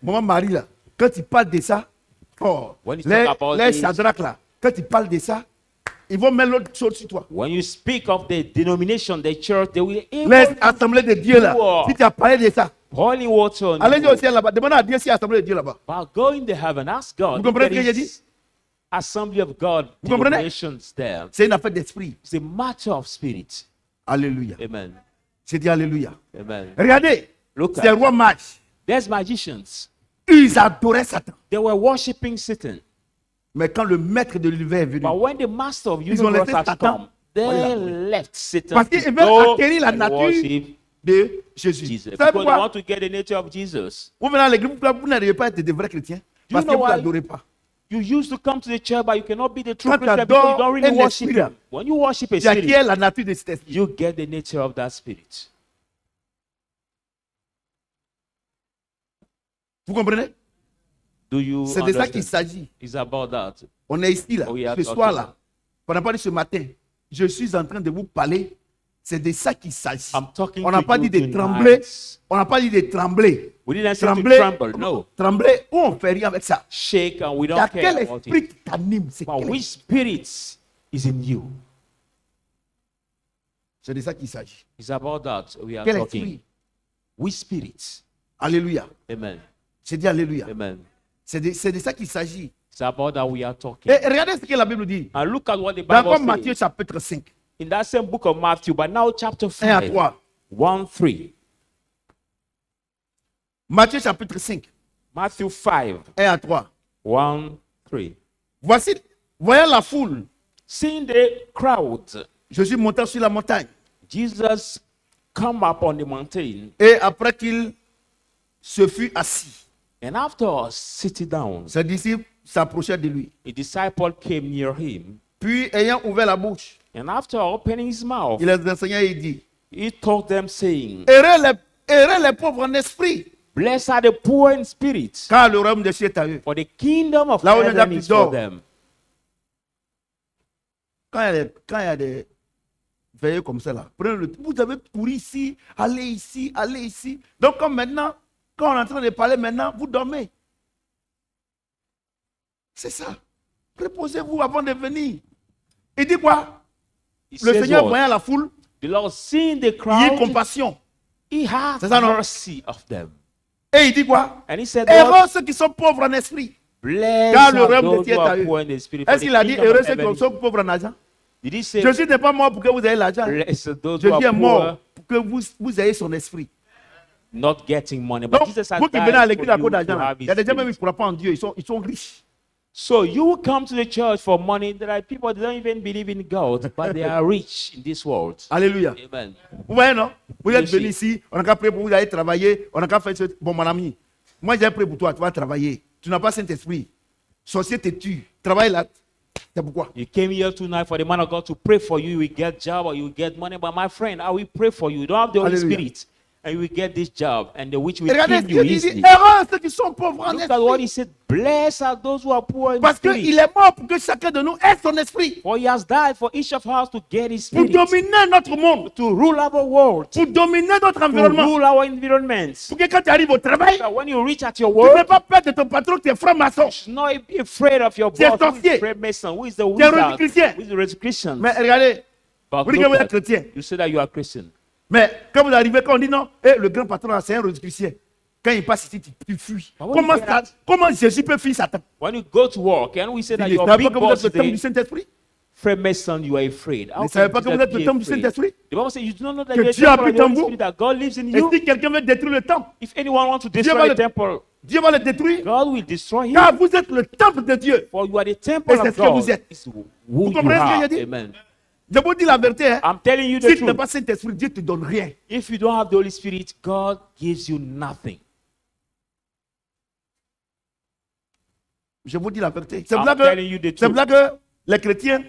Maman Marie là, quand ils parlent de ça, oh, When you les talk about les this- Shadrach là, quand ils parlent de ça, ils vont mettre l'autre chose sur toi. When you speak of the denomination, the church, they will Les able to assemblées de Dieu là, pour si tu as parlé de ça, holy water on allez you. au ciel là-bas, demandez à Dieu si assemblée de Dieu là-bas. But go in the heaven, ask God. Vous if comprenez there ce que j'ai is dit? Assembly of God, Vous comprenez? denominations there. C'est une affaire d'esprit. It's a matter of spirit. Alléluia. Amen. C'est dit Alléluia. Amen. Regardez, Look c'est at roi mage. There's magicians. Ils adoraient Satan. They were worshiping Satan. Mais quand le maître de l'univers est venu, But when the master of Ils ont universe laissé has Satan come, pour aller they l'adorer. left Satan parce to qu'ils veulent go acquérir la and nature worship de Jésus. Jesus. Vous savez Because they pourquoi? want to get the nature of Jesus. Vous venez à l'église, vous n'arrivez pas à être des vrais chrétiens. you Parce que know vous why? n'adorez pas. You used to come to the church, but you cannot be the true Quand tu Christian because you adores don't really un worship esprit, him. When you worship a Tu acquiers spirit, la nature de cet esprit. you get the nature of that spirit. Vous comprenez? Do you C'est de ça qu'il understand? s'agit. It's about that. On est ici, là, Oh, yeah, ce okay. soir-là. On n'a pas dit ce matin. Je suis en train de vous parler. C'est de ça qu'il s'agit. I'm talking On n'a to pas you dit de tonight. trembler. On n'a pas dit de trembler. We didn't say to Trembler, tremble, no. trembler, ou on fait rien avec ça. Shake and we Il y a don't quel care about esprit it. qui t'anime? C'est But quel which esprit? spirit is in you? C'est de ça qu'il s'agit. It's about that we are Quel talking. esprit? Which spirit? Alléluia. Amen. J'ai dit Alléluia. Amen. C'est de ça qu'il s'agit. It's about that we are talking. Et regardez ce que la Bible dit. And look at what the Dans Bible comme Matthieu says chapitre 5, in that same book of Matthew, but now chapter 1 à 5, 3. 1-3. Matthieu chapitre 5, Matthew 5, 1 à 3. 1-3. Voici, voyant la foule, Seeing the crowd, je suis monté sur la montagne. Jesus come up on the mountain, Et après qu'il se fut assis, and after sitting down, ses disciples s'approchèrent de lui. a disciple came near him, Puis, ayant ouvert la bouche, and after opening his mouth, il les enseigna et dit, he told them, saying, heureux les pauvres en esprit, Blessed are the poor in spirit, car le royaume des cieux est à eux. for the kingdom of Là où il y a heaven des is for dehors. them. Quand il y a des veillées comme ça, là, prenez le, vous avez couru ici, allez ici, allez ici. Donc, comme maintenant, quand on est en train de parler maintenant, vous dormez. C'est ça. Reposez-vous avant de venir. Il dit quoi? He Le says Seigneur what? voyant la foule, The Lord seeing the il y a crowd, compassion. he had C'est ça, non? mercy of them. Et il dit quoi? And he said, Heureux Lord, ceux qui sont pauvres en esprit. blessed Car le are royaume des those cieux who est à are eux. poor in the spirit. for Est-ce the qu'il a dit kingdom heureux of ceux qui heaven sont is- pauvres en argent? Did he say, Jésus n'est pas mort pour que vous ayez l'argent. blessed those who Jésus are est poor, mort pour que vous ayez son esprit. not getting money? But Donc, Jesus has vous qui venez à died l'église for à you cause to d'argent, là, have il his y a des gens même qui spirit. ne croient pas en Dieu, ils sont riches. So you will come to the church for money. There are people that don't even believe in God, but they are rich in this world. Alléluia. Amen. Vous voyez, non? Vous êtes Merci. venu ici, on a qu'à prier pour vous, aller travailler, on a qu'à faire ce... Bon, mon ami, moi j'ai prié pour toi, tu vas travailler. Tu n'as pas Saint-Esprit. Sorcier te tue. Travaille là. C'est pourquoi? You came here tonight for the man of God to pray for you. You will get job or you will get money. But my friend, I will pray for you. You don't have the Holy Hallelujah. Spirit, and you will get this job, and the which will Et regardez ce kill you qu'il dit, easily. heureux ceux qui sont pauvres en Look at what he esprit. said. Blessed are those who are poor in Parce spirit. qu'il est mort pour que chacun de nous ait son esprit. For he has died for each of us to get his Pour spirit, dominer notre monde. to rule our world, Pour dominer notre to environnement. rule our environment. Pour que quand tu arrives au travail, So when you reach at your tu n'aies work, pas peur de ton patron qui est franc-maçon. you should not be afraid of your Tu es boss, who sorcier. is Freemason, who is the Tu es wizard, chrétien. who is the rich Christian. Mais regardez, But vous dites que vous look êtes at- chrétien. you say that you are Christian. Mais quand vous arrivez, quand on dit non, le grand patron, c'est un rosicrucien. Quand il passe ici, tu fuis. But when you get out- Comment Jésus peut fuir Satan? When you go to work and we say that Il ne your savez big pas que vous êtes boss le is temple du the Saint-Esprit? Freemason, you are afraid. How Ne can savez pas que Jesus vous êtes le be temple du afraid? Saint-Esprit? The Bible says you do not know that Que you are Dieu the temple of habite the en Holy vous. Spirit, that God lives in Et you. si quelqu'un veut détruire le temple, If anyone wants to Dieu destroy va the le- temple, Dieu va le détruire. God will destroy him. Car vous êtes le temple de Dieu. For you are the temple Et c'est of ce que vous God. êtes. It's who Vous you comprenez ce que are. j'ai dit? Amen. Je vous dis la vérité. Hein? I'm telling you the Si tu n'as truth. pas Saint-Esprit, Dieu ne te donne rien. If you don't have the Holy Spirit, God gives you nothing. Je vous dis la vérité. C'est I'm pour ça telling you the que, c'est truth. pour ça que les chrétiens,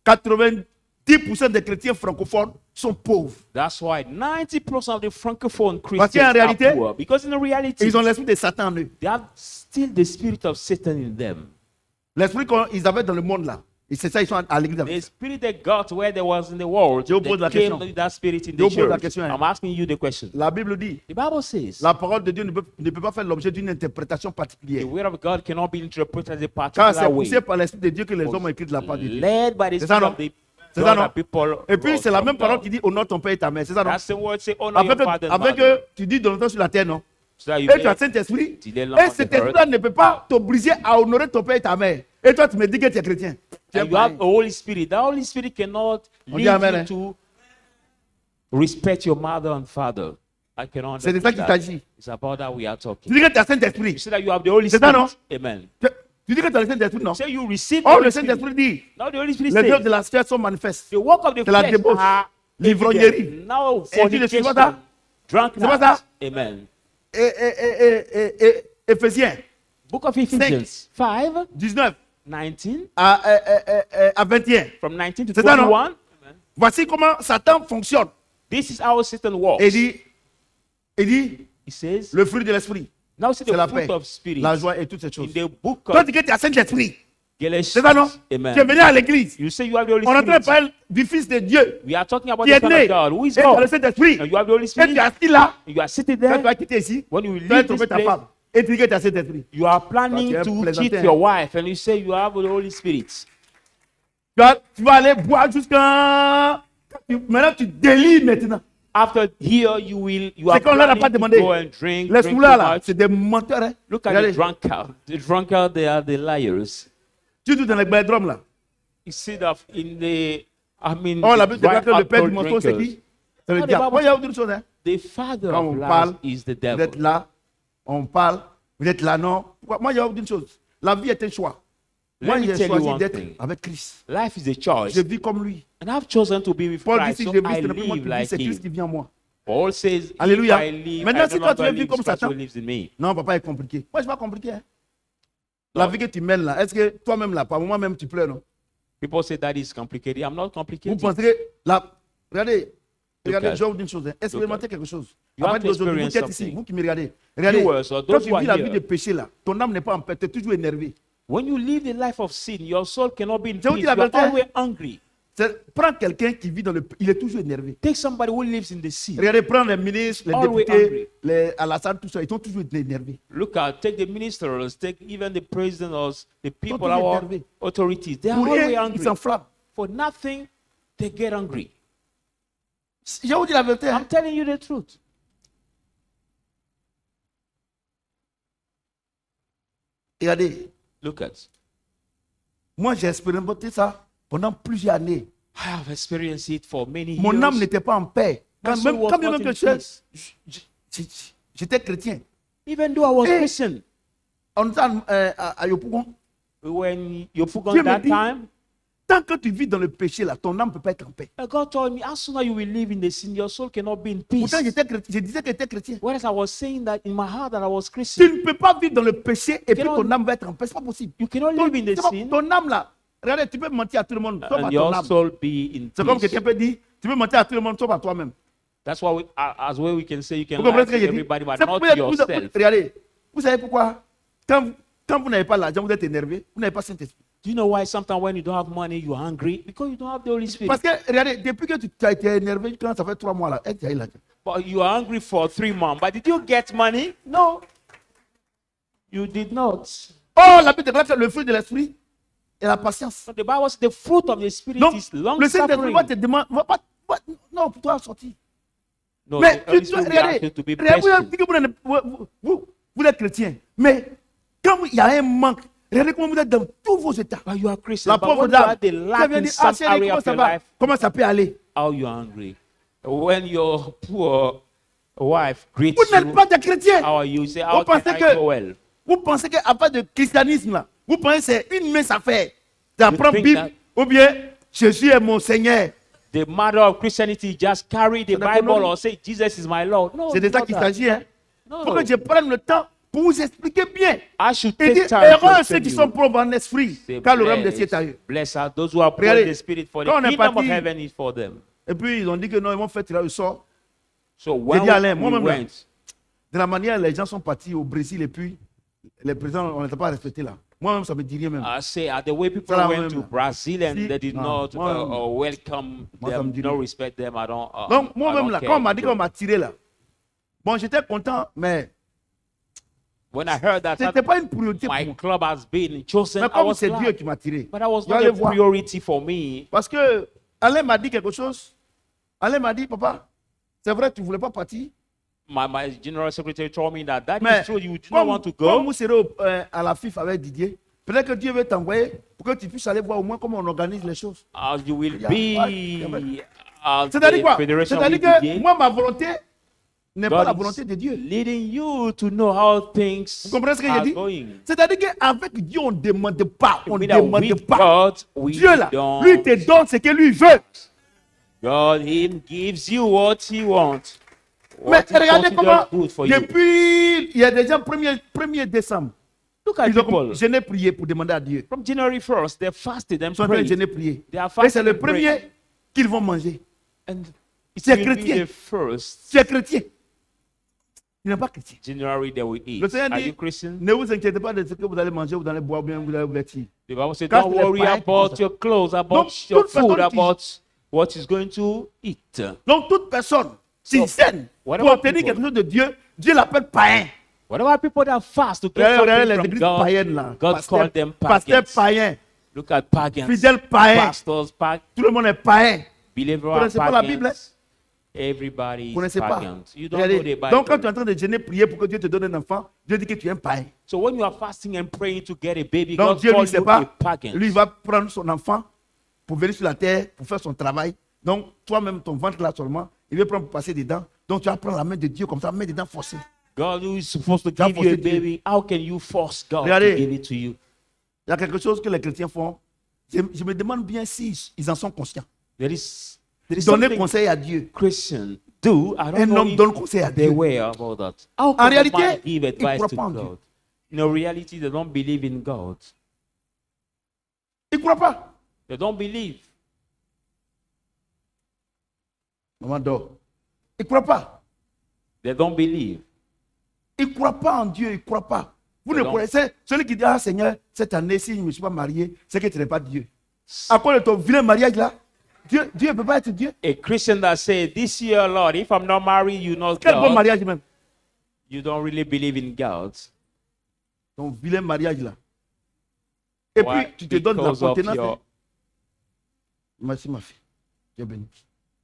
90% des chrétiens francophones sont pauvres. That's why 90% of the francophone Parce qu'en Christians réalité, are poor. Because in reality, Ils ont l'esprit de Satan en eux. they have still the spirit of Satan in them. L'esprit qu'ils avaient dans le monde là. Et c'est ça, ils sont à l'église. The avec ça. spirit they got where they was in the world, Je vous pose la they came question. with that spirit in Je the vous pose la church. question, hein. I'm asking you the question. La Bible dit, The Bible says la parole de Dieu ne peut pas faire l'objet d'une interprétation the particulière. word of God cannot be interpreted as a Car particular c'est way. poussé par l'esprit de Dieu que les hommes ont écrit de la part de Dieu. Led by the C'est ça, spirit non? of the C'est God ça, non? that people Et puis wrote c'est la from même parole God. qui dit honore ton père et ta mère. C'est ça, non? That's the word say honor your father and Avec mother. que tu dis donne-toi sur la terre, non? So that you Et tu as may- Saint-Esprit. till they Et love cet the earth. esprit-là ne peut pas t'obliger à honorer ton père et ta mère. Et toi, tu me dis que tu es chrétien. Tu es And you have païen. the Holy Spirit. The Holy Spirit cannot On dit lead amen, you hein? to respect your mother and father. I can C'est de ça understand qu'il that. s'agit. It's about that we are Tu talking. dis que tu as You Saint-Esprit. say that you have the Holy C'est ça, non? Spirit. Amen. Tu dis que tu as le Saint-Esprit, non? You say you receive the Oh, Holy le Spirit. Saint-Esprit dit, Now the Holy Spirit les œuvres de says, la chair sont manifestes. the work of the C'est la flesh débauche, are l'ivrognerie. evident. Now Et puis, c'est pas ça? fornication, C'est pas drunkenness. ça? Amen. Et Éphésiens Book of Ephesians 5, 19 19, à 21. from 19 to C'est ça, non? 21. Amen. Voici comment Satan fonctionne. This is how Satan works. Il dit, He says, le fruit de l'esprit, now see c'est la the paix, fruit of spirit la joie et toutes ces in choses. the book Toi, of tu dis que tu as Saint-Esprit. Galatians. C'est ça, non? Tu es Amen. venu à l'église. You say you have the Holy On est en train de Spirit. parler du Fils de Dieu We are talking about qui the est Son né. of God, who is Et tu as le God. Saint-Esprit. And you have the Holy Et tu es Spirit. assis là. You are sitting Quand tu there. vas quitter ici, When you tu vas leave tromper this ta place, femme. Et tu dis que tu as Saint-Esprit. you are planning Tu es to plaisantin. cheat your wife, and you say you have the Holy Spirit. Tu vas aller boire jusqu'à... Maintenant, tu délires maintenant. After here, you are C'est qu'on leur a pas planning to demandé. go and drink Les too soulards là, much. c'est des menteurs. Hein. Look at Regardez, the drunkard. The drunkard, they are the liars. tu es dans les bedrooms là. You see that in the, I mean, Oh, la the Bible déclare que le alcohol père du mensonge, c'est drinkers. qui? C'est le Ah, diable. les Moi, il y a autre chose. Hein. The father Quand of on lies parle, is the vous devil. êtes là, on parle, vous êtes là, non. Pourquoi? Moi, il y a autre chose. La vie est un choix. Moi, Let me j'ai tell you choisi one d'être thing. avec Christ. Life is a choice. Je vis comme lui. And I've chosen to be with Paul dit Christ, si so je vis, I ce n'est plus moi live qui vis, like c'est Christ qui him. vit en moi. Paul says, Alléluia. if I live, Maintenant, I si no toi, tu longer veux vivre live, comme Christ Satan, who lives in me. non, papa est compliqué. Moi, je ne suis pas compliqué. Hein. La vie que tu mènes là, est-ce que toi-même là, par moment-même, tu pleures, non? People say that is complicated. I'm not Vous complicated. pensez que regardez, at- je vais vous dire une chose. Hein. Expérimentez quelque chose. You À have partir to d'aujourd'hui, vous experience êtes ici, something. vous qui me regardez. Regardez, Viewers or quand those tu who are vis la vie here. de péché là, ton âme n'est pas en paix, tu es toujours énervé. When you live the life of sin, your soul cannot be in Je vous peace. dis You la are vérité. always angry. Prends quelqu'un qui vit dans le... Il est toujours énervé. Take somebody who lives in the sin. Regardez, prends les ministres, les Always députés, angry. Alassane, tout ça, ils sont toujours énervés. Look at, take the ministers, take even the presidents, the people, toujours our énervés. authorities. They are Pour always rien, ils angry. s'enflamment. For nothing, they get angry. Je vous dis la vérité. Hein. I'm telling you the truth. Regardez, Look at. moi j'ai expérimenté ça pendant plusieurs années. I have experienced it for many Mon âme years. n'était pas en paix. My Quand soul même, was quand bien not même in que peace. j'étais chrétien. Even though I was Eh. Christian, On était à Yopougon. when you put Dieu on me that dit, time, tant que tu vis dans le péché, là, ton âme ne peut pas être en paix. God told me, as soon as you will live in the sin, your soul cannot be in peace. Pourtant, j'étais chrétien. Je disais que j'étais chrétien. Whereas I was saying that in my heart that I was Tu Christian. ne peux pas vivre dans le péché et puis cannot- ton âme va être en paix. C'est pas possible. You cannot Ton, live in the c'est pas- sin ton âme là, regardez, tu peux mentir à tout le monde, sauf à and ton your âme. soul be in C'est comme peace. quelqu'un peut dire, tu peux mentir à tout le monde, sauf à toi-même. That's why as well we can say you can Vous lie comprenez to ce que j'ai dit? everybody, but C'est- not vous- yourself. regardez, vous savez pourquoi quand vous n'avez pas l'argent, vous êtes énervé, vous n'avez pas Saint-Esprit. Do you know why sometimes when you don't have money, you're angry? Because you don't have the Holy Spirit. Parce que, regardez, depuis que tu as été énervé, quand ça fait 3 mois là, tu as eu l'argent. But you are angry for 3 months. But did you get money? No. You did not. Oh, la Bible déclare que le fruit de l'esprit est la patience. So the Bible says the fruit of the Spirit Donc, is long le Saint-Esprit suffering. va te demander, non, pour toi sortir. No, Mais the Holy tu, Spirit will ask you to be regardez, patient. vous êtes chrétien, mais quand il y a un manque, regardez comment vous êtes dans tous vos états. But you are Christian. La But pauvre when you are dame, the qui lack vient in dire, some chérie, area comment of ça your va? life, Comment ça peut aller? how you are angry. When your poor wife greets Vous n'êtes you, pas des chrétiens. how are you? You say, Vous how can pensez I que, go well? vous pensez qu'à part de christianisme, là, vous pensez que c'est une mince affaire d'apprendre think Bible that- ou bien Jésus est mon Seigneur. The matter of Christianity, just carry the C'est des Bible conneries. or say Jesus is my Lord. No, C'est de it's ça not qu'il that. s'agit. Hein. No. Faut que je prenne le temps pour vous expliquer bien. I should Il dit, take time heureux to ceux tell qui you. sont pauvres en esprit, Say, car le royaume des cieux est à eux. blessed are those who are poor in Regardez, the spirit, for the quand on est kingdom of parti- heaven is for them. Et puis ils ont dit que non, ils vont faire tirer au sort. So when dit Alain, we moi-même, là, went, De la manière les gens sont partis au Brésil et puis les présidents, on n'était pas respectés là. Moi-même, ça me dit rien même. I say the way people Ça, là, went moi-même, to là. Brazil and Si- they did non, not moi-même. welcome Moi, ça me them, dit no rien. respect them. I don't. Donc I moi-même don't là, care. quand on m'a dit qu'on m'a tiré là, bon, j'étais content, mais When I heard that, c'était pas une priorité pour my moi. club has been chosen, Mais I comme was c'est Dieu glad. qui m'a tiré, But that was je not vais a aller voir. priority for me. Parce que Alain m'a dit quelque chose. Alain m'a dit, papa, c'est vrai, tu ne voulais pas partir. My general secretary told me that Mais is true. You do not comme, want to comme go. vous serez à la FIF avec Didier, peut-être que Dieu veut t'envoyer pour que tu puisses aller voir au moins comment on organise les choses. You will Yeah, be ouais. at C'est-à-dire the quoi? federation C'est-à-dire with que Didier. moi, ma volonté, n'est pas la God volonté is de Dieu. leading you to know how Vous things comprenez ce que j'ai are dit? going. C'est-à-dire qu'avec Dieu, on ne demande pas. On ne Mean that demande with pas. God, we Dieu là, don't. lui te donne ce que lui veut. God, Him gives you what He wants. Mais What He regardez comment, considers good for you. depuis, il y a des gens, 1er décembre, Look at ils ont people. jeûné, prié pour demander à Dieu. From January 1st, they fasted and Ils sont en train de prayed. jeûner, prier. They are Et c'est fasting le and praying. premier qu'ils vont manger. And it C'est will be chrétien. the first Tu es chrétien. Tu n'es pas chrétien. January they will eat. Le Seigneur Are dit, you Christian? ne vous inquiétez pas de ce que vous allez manger, vous allez boire bien, vous allez vous vêtir. The Bible says, Quand don't les worry païens qui font about ça. your clothes, about Donc, your toute food, personne qui- about what is going to eat. Donc, toute personne qui So, gêne pour whatever obtenir people- quelque chose de Dieu, Dieu l'appelle païen. What about people that fast to get Regardez something les from églises God? païennes là. God called them Pasteur pagans. païen, Look at pagans, fidèle païen. pastors, Tout le monde est païen. believers Vous are connaissez pas la Bible, hein? pagans. Everybody Vous is connaissez pas. pagans. You don't know Regardez. the Bible. Donc, quand tu es en train de jeûner, prier pour que Dieu te donne un enfant, Dieu dit que tu es un païen. So when you are fasting and praying to get a baby, Donc, God Dieu, lui, calls sait you pas. a pagan. Lui, il va prendre son enfant pour venir sur la terre, pour faire son travail. Donc, toi-même, ton ventre là seulement, il veut prendre pour passer dedans. Donc, tu vas prendre la main de Dieu comme ça, main dedans forcée. God who is supposed to Tu as give you a forcé Dieu. baby, how can you force God Regardez. to give it to you? Il y a quelque chose que les chrétiens font. Je me demande bien si ils en sont conscients. There is Donner something conseil à Dieu. Christian do. I don't Un know homme if donne conseil à they Dieu. were about that. How En can a réalité, man give il advice croit to pas en Dieu. God? In reality, they don't believe in God. Il ne croit pas. They don't believe. Maman dort. Il ne croit pas. They don't believe. Il ne croit pas en Dieu. Il ne croit pas. Vous Mais ne donc- connaissez. Celui qui dit, ah Seigneur, cette année, si je ne me suis pas marié, c'est que tu n'es pas Dieu. À cause de ton vilain mariage là, Dieu ne peut pas être Dieu. A Christian that say, "This year, Lord, if I'm not married, you not Quel bon God." mariage même. You don't really believe in God. Ton vilain mariage là. Et Why? puis, tu te donnes la Because of contenance. your- hein. Merci ma fille. Dieu béni.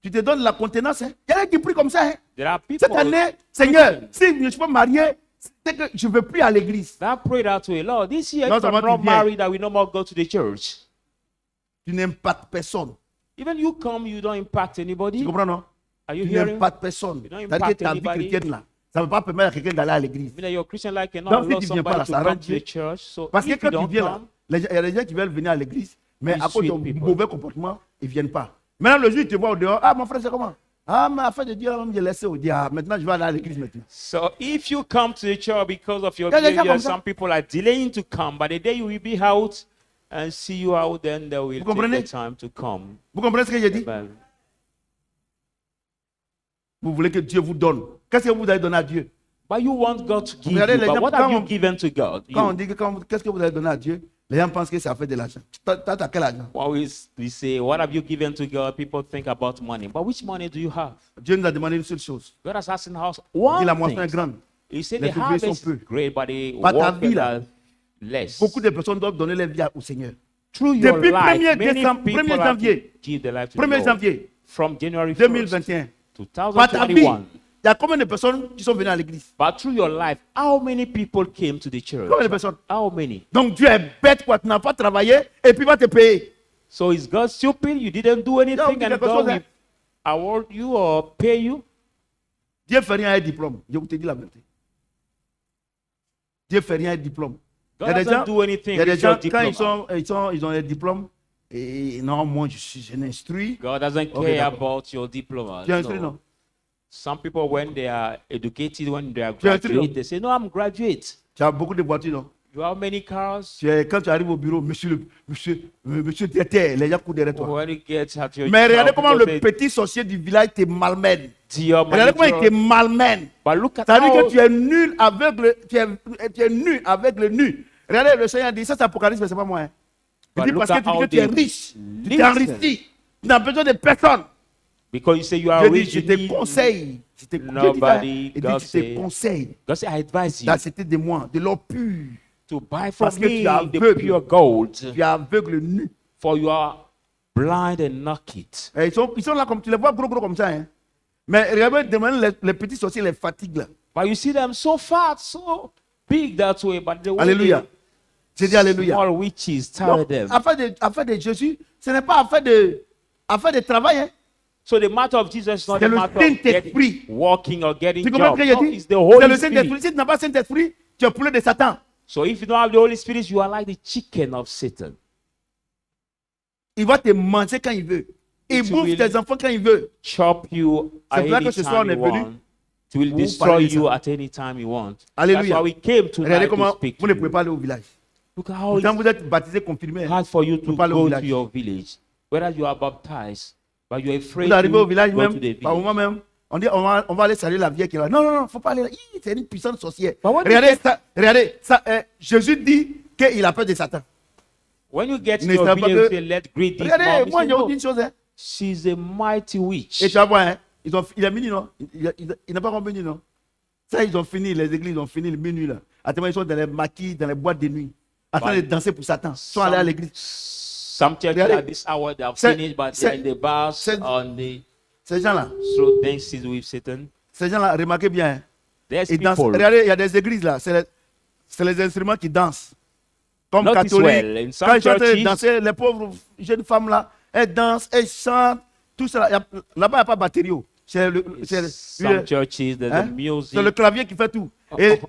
Tu te donnes la contenance. Hein. Il y en a qui prient comme ça. Hein. There are Cette people année, Seigneur, si je ne suis pas marié, c'est que je ne veux plus à l'église. that pray that way, Lord. This year, Non, if I'm seulement not tu viens. married, I will no more go to the church. Tu n'impactes personne. Even you come, you don't impact Tu anybody. comprends, non? Are you Tu hearing? n'impactes personne. You don't C'est-à-dire que impact ta vie anybody. chrétienne là, ça ne va pas permettre à quelqu'un d'aller à l'église. Mean that you're Christian like cannot Donc, si allow tu viens pas somebody là, to ça come rend to Dieu. the church. So Parce que if quand you tu don't viens là, come, il y a des gens qui veulent venir à l'église, mais You à cause de ton sweet people. mauvais comportement, ils ne viennent pas. Maintenant, le jour, ils te voient au dehors. Ah, mon frère, c'est comment? Ah, mais affaire de Dieu, là, même, j'ai laissé au diable. Ah, maintenant, je vais aller à l'église maintenant. so if you come to the church because of your Yeah, yeah, yeah, behavior, comme ça. some people are delaying to come. But the day you will be out and see you out, then they will Vous take comprenez? the time to come. Vous comprenez ce que j'ai dit? Amen. Vous voulez que Dieu vous donne. Qu'est-ce que vous allez donner à Dieu? But you want God to give Regardez you. les But gens, what quand have you on- given to God? Quand on You. dit que qu'est-ce que vous allez donner à Dieu, les gens pensent que ça fait de l'argent. T'as quel argent? Always we say, what have you given to God? People think about money. But which money do you have? Dieu nous a demandé une seule chose. God has asked in the house Il dit la one moisson est thing. grande. He said Les the ouvriers harvest sont is peu. great, but the Par ta workers vie, là, are less. Beaucoup de personnes doivent donner leur vie au Seigneur. Through your Depuis life, 1er many décembre, people 1er have to janvier, give their life to 1er the Lord. janvier From January 1st, 2021. Par ta vie, 2021. il y a combien de personnes qui sont venues à l'église? But through your life, how many people came to the church? Combien de personnes? How many? Donc Dieu est bête quoi, tu n'as pas travaillé et puis il va te payer. So is God stupid? You didn't do anything Non, and quelque God chose, will hein. award you or pay you? Dieu fait rien avec diplôme. Je vous te dis la vérité. Dieu fait rien avec diplôme. Il y God a des doesn't gens, do anything il y a des with your gens quand diploma. ils ont des diplômes et non, moi je suis un instruit. God doesn't Okay, care d'accord. about your diploma. Tu es instruit, No. non? Some people, when they are educated, when they are Tu es instruit, graduate, non? they say, "No, I'm graduate." Tu as beaucoup de voitures, non? You have many cars. Quand tu arrives au bureau, monsieur directeur, les gens courent derrière toi. When you get at your Mais regardez job, comment people le say, petit sorcier du village te malmène. "Dear Regardez comment il te manager," malmène. but look at Ça veut dire how que tu es nul aveugle, tu es nu avec le nu. Regardez, le Seigneur dit, ça c'est Apocalypse, mais c'est pas moi. Hein. Il But dit look parce que at tu dis how que tu es they riche, tu t'es listen. enrichi, tu n'as besoin de personne. because you say you are Je dis, rich. je you te need- conseille, je te, Nobody, je dis, God je te say- conseille God said, I advise you d'acheter de moi, de l'or pur. to buy from Parce que tu me es the aveugle. pure gold, Tu es aveugle nu. for you are blind and naked. Et ils sont là comme tu les vois gros comme ça. Hein. Mais regardez, demandez les petits sorciers, les fatigues là. But you see them so fat, so big that way, but the way Alléluia. J'ai dit Alléluia. small witches tire Donc, them. affaire de Jésus, ce n'est pas affaire de travail. Hein. So the matter of Jesus is not C'est a le matter of Saint-Esprit. getting, walking or getting Tu comprends jobs. ce que j'ai No, dit? it's the C'est Holy le Spirit. Saint-Esprit. Si tu n'as pas le Saint-Esprit, tu es poulet de Satan. So if you don't have the Holy Spirit, you are like the chicken of Satan. Il va te manger quand il veut. Il It bouffe will tes enfants quand il veut. Chop you C'est at pour ça any que ce soir, time on est you venu want. It will pour destroy parler de you ça. at any time you want. Alléluia. That's why we came Regardez tonight to comment speak vous to ne pouvez you. pas aller au village. Look at how Pourtant, it's vous êtes baptisé, confirmé. hard for you to parler au go to village. your village. Whether you are baptized, but you're afraid Vous arrivez au to village go to même, the par village. moment même, on dit on va aller saluer la vieille qui est là. Non, non, non, il ne faut pas aller là. Hi, c'est une puissante sorcière. But when you Regardez, get- ça, regardez ça, Jésus dit qu'il a peur de Satan. When you get to Ne your savez pas village, que- you say, let greet this Regardez, mom. moi, You j'ai say, dit no, une chose. Hein. she's a mighty witch. Et tu vas voir, hein, il a minuit, non? Il n'a pas encore minuit, non? Ça, ils ont fini, les églises ont fini le minuit, là. Actuellement, ils sont dans les maquis, dans les boîtes de nuit, en train de danser pour Satan. Ils sont allés à l'église. Some churches Regardez. at this hour they have C'est- finished, but c'est- they're in the bars c'est- on the Ces gens-là, slow dances with Satan. ces gens-là, remarquez bien, hein, There's ils dansent. people, Regardez, il y a des églises là, c'est les instruments qui dansent. Comme Notice catholiques, well, in some quand ils sont en train de churches- danser, les pauvres jeunes femmes là, elles dansent, elles chantent, tout ça. Là-bas, il n'y a pas de batterie. some churches, there's hein, a music. c'est le clavier qui fait tout. Et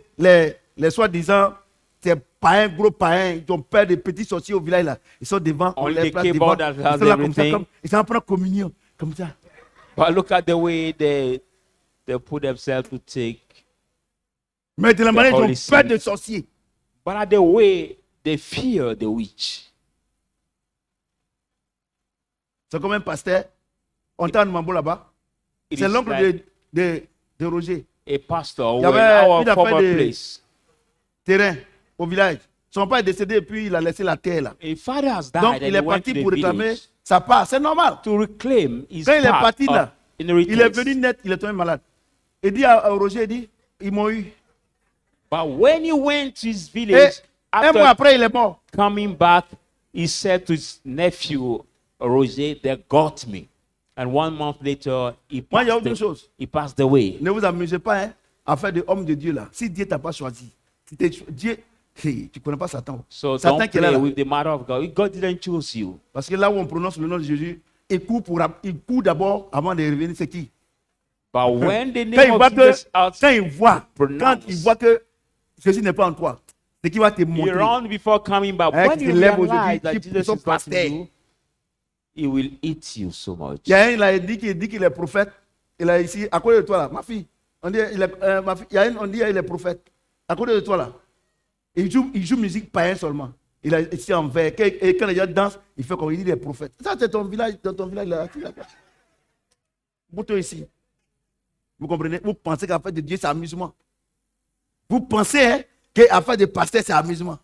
les soi-disant, c'est païens, gros païens, ils ont peur des petits sorciers au village là. Ils sont devant, on Only les the place keyboard devant. that has Ils sont là comme ça, everything. ils sont en train de communion, comme ça. But look at the way they put themselves to take. Mais de la manière, ils Holy ont peur Spirit. des sorciers. But at the way they fear the witch. C'est comme un pasteur, on t'a un mambo là-bas. It C'est is l'oncle like de Roger. a pastor Il y in avait our une affaire former de- place. Terrain au village. Son père est décédé et puis il a laissé la terre là. A father has died Donc and il he est went to parti the pour réclamer village sa part. C'est normal. to reclaim his Quand il est part parti of là, inheritance. il est venu net, il est tombé malade. Il dit à Roger, il dit, ils m'ont eu. But when he went to his Et village, un mois after après, il est mort. coming back, he said to his nephew, Roger, they got me. And 1 month later, Moi, il y a autre chose. he passed away. Ne vous amusez pas hein, à faire de homme de Dieu là. Si Dieu t'a pas choisi, si Dieu, hey, tu ne connais pas Satan. So Satan don't qui est là, play là. with the matter of God. God didn't choose you. Parce que là où on prononce le nom de Jésus, il court d'abord avant de revenir, c'est qui? But when the Quand il name voit of Jesus out, quand il voit que Jésus n'est pas en toi, c'est qui va te he montrer. run before coming back. Hein, When qui you se lève realize aujourd'hui, that qui Jesus sont is not pasteur. in you, he will eat you so much. Il y a un, il a dit qu'il est prophète. Il a ici, à côté de toi là, ma fille. On dit, ma fille, il y a un, on dit il est prophète. À côté de toi là. Il joue musique païenne seulement. Il a ici en verre. Et quand les gens dansent, il fait comme il dit, il est prophète. Ça, c'est ton village, dans ton village là. Bouton ici. Vous comprenez? Vous pensez qu'à faire de Dieu, c'est amusement. Vous pensez hein, qu'à faire de pasteur, c'est amusement.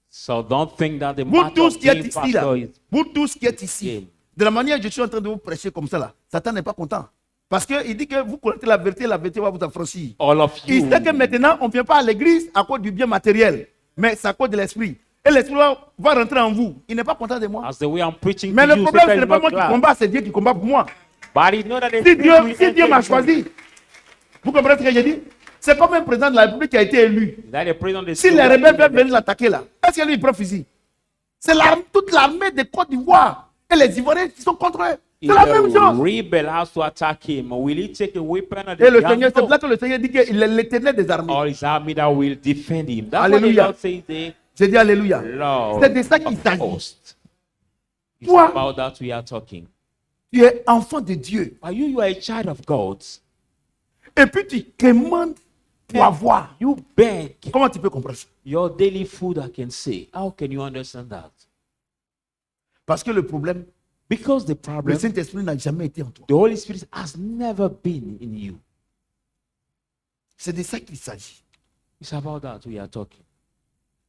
So don't think that the Vous matter tous of qui êtes being ici là, pastor is vous tous qui êtes ici, game. de la manière que je suis en train de vous prêcher comme ça là, Satan n'est pas content. Parce qu'il dit que vous connaissez la vérité va vous affranchir. all of you. Il sait que maintenant, on ne vient pas à l'église à cause du bien matériel, mais c'est à cause de l'esprit. Et l'esprit va rentrer en vous. Il n'est pas content de moi. As the way I'm preaching Mais to le you, problème, Satan ce is n'est pas not moi qui glad. combat, c'est Dieu qui combat pour moi. But he know that the Si Spirit will Dieu enter m'a you. choisi, vous comprenez ce que j'ai dit? C'est comme un président de la République qui a été élu. That the president of the Si Spirit les will rebelles enter veulent venir l'attaquer là, est-ce que lui il prend fusil? C'est toute l'armée de Côte d'Ivoire et les Ivoiriens qui sont contre eux. C'est If la même the chose. rebel has to attack him, will he take a weapon and Et le the Seigneur, c'est gun? là que le Seigneur dit qu'il est l'éternel des armées. Or his army that will defend him. That's Alléluia. what the Lord says there. J'ai dit Alléluia. Lord C'est de ça qu'il of s'agit. hosts. It's Toi- about that we are talking. Tu es enfant de Dieu. Are you are a child of God. Et puis tu demandes pour avoir. You beg Comment tu peux comprendre ça? your daily food, I can say. How can you understand that? Parce que le problème, Because the le problem, Saint-Esprit n'a jamais été en toi. the Holy Spirit has never been in you. C'est de ça qu'il s'agit. It's about that we are talking.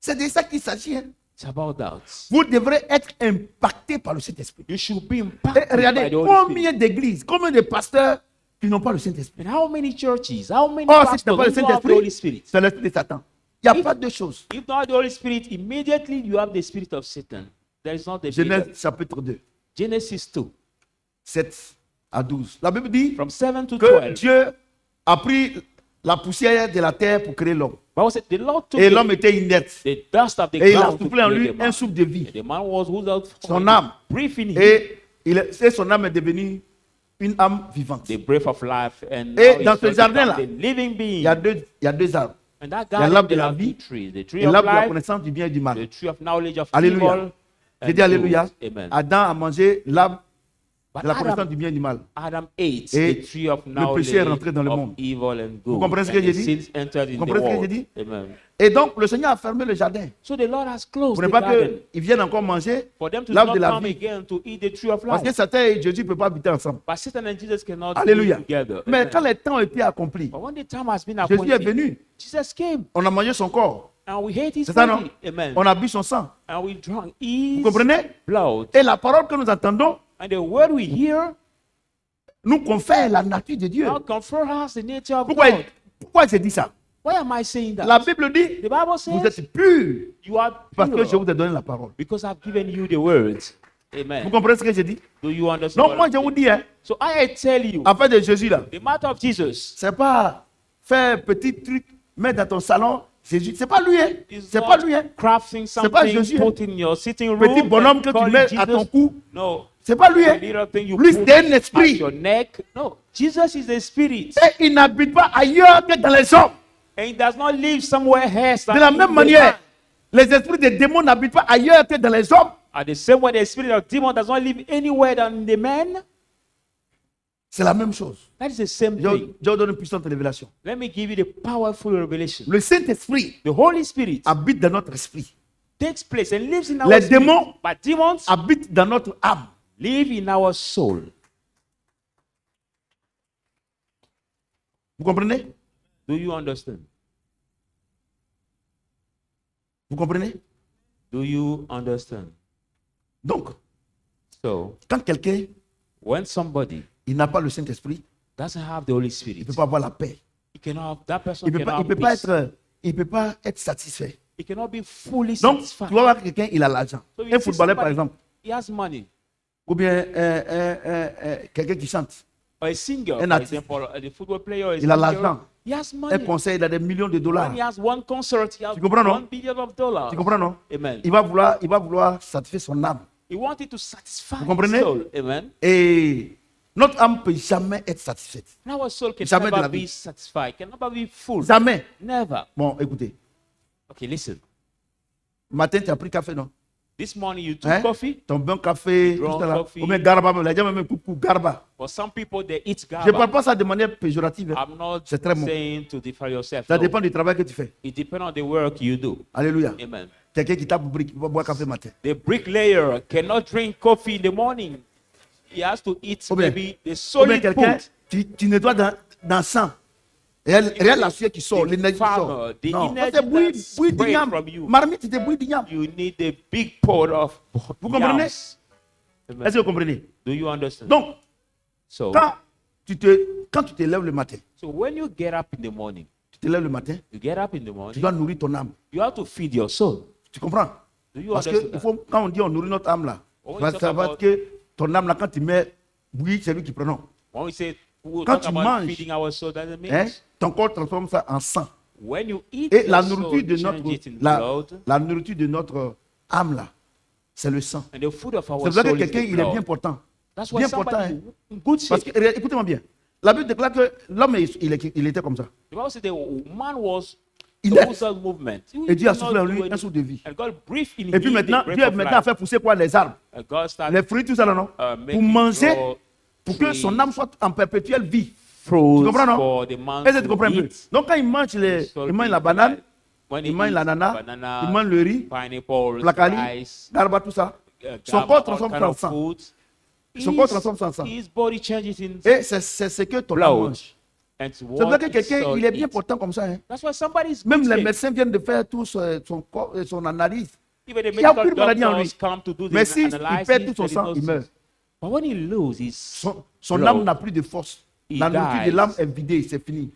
C'est de ça qu'il s'agit. Hein. It's about that. Vous devrez être impacté par le Saint-Esprit. You should be Et impacted by regardez, the Holy Spirit. combien d'églises, combien de pasteurs qui n'ont pas le Saint-Esprit? And how many churches, how many Oh, si tu pastors n'as pas le who don't have the Holy Saint-Esprit, Spirit? c'est l'esprit de Satan. Il n'y a pas de choses. If not the Holy Spirit, immediately you have the spirit of Satan. There is not the Genèse chapitre 2, Genesis 2, 7 à 12. La Bible dit from 7 to que 12. Dieu a pris la poussière de la terre pour créer l'homme. Bible said the Lord took Et l'homme était inerte. the dust of the Et il a ground to soufflé en create lui the man. un souffle de vie. And the man was without Son âme. breathing in him. Et son âme est devenue une âme vivante. the breath of life, and Et now dans it's ce going to jardin-là, become the living Il being. y a deux arbres. And that Il y a l'arbre garden, de there la are two vie trees: the et tree of l'arbre de la life, connaissance du bien et du mal. the tree of knowledge of Alléluia. evil. J'ai And dit Alléluia. good. Amen. Adam a mangé l'arbre But de la connaissance Adam, du bien et du mal. Adam ate Et the tree of le knowledge péché est rentré dans le of monde. evil and good. comprenez ce que And j'ai the dit? sins entered in Vous the comprenez ce que j'ai world. dit? Amen. Et donc, le Seigneur a fermé le jardin So the Lord has closed pour the ne pas garden qu'ils viennent encore manger for them to l'arbre de not la come vie. again to eat the tree of Parce que life. Satan et Jésus ne peuvent pas habiter ensemble. But Satan and Jesus cannot Alléluia. be together. Mais Amen. quand les temps ont été accomplis, But when the time has been Jésus est appointed, venu. Jesus came On a mangé son corps. and we hate his C'est ça, non? body. Amen. On a bu son sang. And we drank Vous his comprenez? blood. Et la parole que nous entendons And the word we hear nous confère la nature de Dieu. now confirms us the nature of Pourquoi, God. pourquoi j'ai dit ça? Why am I saying that? La Bible dit, The Bible vous says êtes purs you are parce que je pure vous ai donné la parole. because I've given you the words. Vous Amen. comprenez ce que j'ai dit? Do you understand? Donc what moi I'm je vous saying? dis, hein, So I tell you, affaire de Jésus là, the matter of Jesus c'est pas faire petit truc, mettre dans ton salon, Jésus, c'est pas lui, hein. is C'est pas not lui, hein. crafting pas something, Jésus, hein. put in your sitting room, Petit bonhomme and que call tu it mets à Jesus. ton cou, No, c'est pas lui, a hein. little thing you Lui, put c'est un at esprit. your neck. No, Jesus is the spirit, Et il n'habite pas ailleurs que dans les hommes. and he does not live somewhere else. De la même manière, les esprits des démons n'habitent pas ailleurs que dans les hommes. At the same way, the spirit of demon does not live anywhere than the man. C'est la même chose. That is the same Je thing. je vous donne une puissante révélation. Let me give you the powerful revelation. Le Saint-Esprit The Holy Spirit habite dans notre esprit. takes place and lives in our Les spirit, démons but demons habitent dans notre âme. live in our soul. Vous comprenez? Do you understand? Vous comprenez? Do you understand? Donc, So, quand quelqu'un when somebody il n'a pas le Saint-Esprit, doesn't have the Holy il Spirit, ne peut pas avoir la paix. he cannot have, that person Il ne peut, cannot pas- have peace. il peut pas être satisfait. He cannot be fully Donc, tu satisfied. vas voir quelqu'un, il a l'argent. So you Un see footballeur, par somebody, exemple, he has money. ou bien quelqu'un qui chante. Or a singer, Un for artiste. example, the football player, or a Il a singer, l'argent. he has Un money. concert, il a des millions de dollars. When he has one concert, he has Tu comprends, non? $1 billion. Tu comprends, non? Amen. Il va vouloir satisfaire son âme. He wanted to satisfy Vous his comprenez? soul. Amen. Et notre âme ne peut jamais être satisfaite. And our soul can Jamais de never la be vie. satisfied, can never be full. Jamais. Never. Bon, écoutez. Okay, listen. Matin, tu as pris café, non? This morning you took Hein? coffee. Ton bon café, Drunk tout ça là. coffee. Ou bien garba, même. Les gens même coucou garba. For some people, they eat Je ne parle gaba. pas ça de manière péjorative. hein. I'm not C'est très bon. saying to defile yourself. Ça No. dépend du travail que tu fais. It depends on the work you do. Alléluia. Amen. Quelqu'un qui tape pour boire café matin. The bricklayer cannot drink coffee in the morning. He has to eat Ou bien- maybe the Ou bien solid quelqu'un, food. tu nettoies dans le sang. Et regarde la sueur qui sort, the l'énergie qui sort. farmer, the Non, energy ça, c'est bouillir that's bouillir sprayed d'igname. from you. Marmite, c'était bouillir d'igname. You need a big pot of Vous comprenez? yams. Amen. Est-ce que vous comprenez? Do you understand? Donc, So, quand tu te lèves le matin, so when you get up in the morning, tu te lèves le matin, you get up in the tu morning, dois nourrir ton âme. you have to feed your soul. Tu comprends? Do you Parce que understand il faut, quand on dit on nourrit notre âme là, When ça we talk ça va about- que ton âme là, quand tu mets bouillir, c'est lui qui prend. Non. When we say we Quand talk tu about manges, feeding our soul, doesn't mean Hein? Ton corps transforme ça en sang. when you eat Et your la soul, nourriture de change notre, it in blood, la nourriture de notre âme là, c'est le sang. and the food of C'est our pour ça que soul is quelqu'un the il est bien blood. important. That's why Bien important. somebody Hein? in good Parce shape. que, écoutez-moi bien. La Bible déclare que l'homme, il était comme ça. The Bible says the man was Inert. without movement. He Et Dieu a did not soufflé en do lui un anything. souffle de vie. And God breathed in Et puis him maintenant, the breath Dieu of maintenant a life. fait pousser quoi? Les arbres, And God started les fruits, tout ça là, non? making Pour manger, grow pour que son trees, âme soit en perpétuelle vie. fruits Tu comprends, non? for the man Est-ce que tu comprends un to peu? eat. Donc quand il mange, il mange la banane, When il he mange eats l'ananas, banana, il mange le riz, pineapple, placali, rice, garba, tout ça. Son gaba, corps all transforme kind ça en of sang. food. Son corps transforme ça en sang. His body changes in Et c'est ce que ton âme blood. mange. And C'est pour ça what que his quelqu'un, soul il est bien eats. portant comme ça. Hein. That's why somebody is Même good les shape. médecins viennent de faire tout son corps, son analyse. Even the Il n'y a medical aucune maladie en lui. doctors come to do Mais the si il analysis, perd tout son there is sang, no il meurt. sense. But when he loses Son blood, âme n'a plus de force. He La nourriture de dies. l'âme est vidée, c'est fini. Vous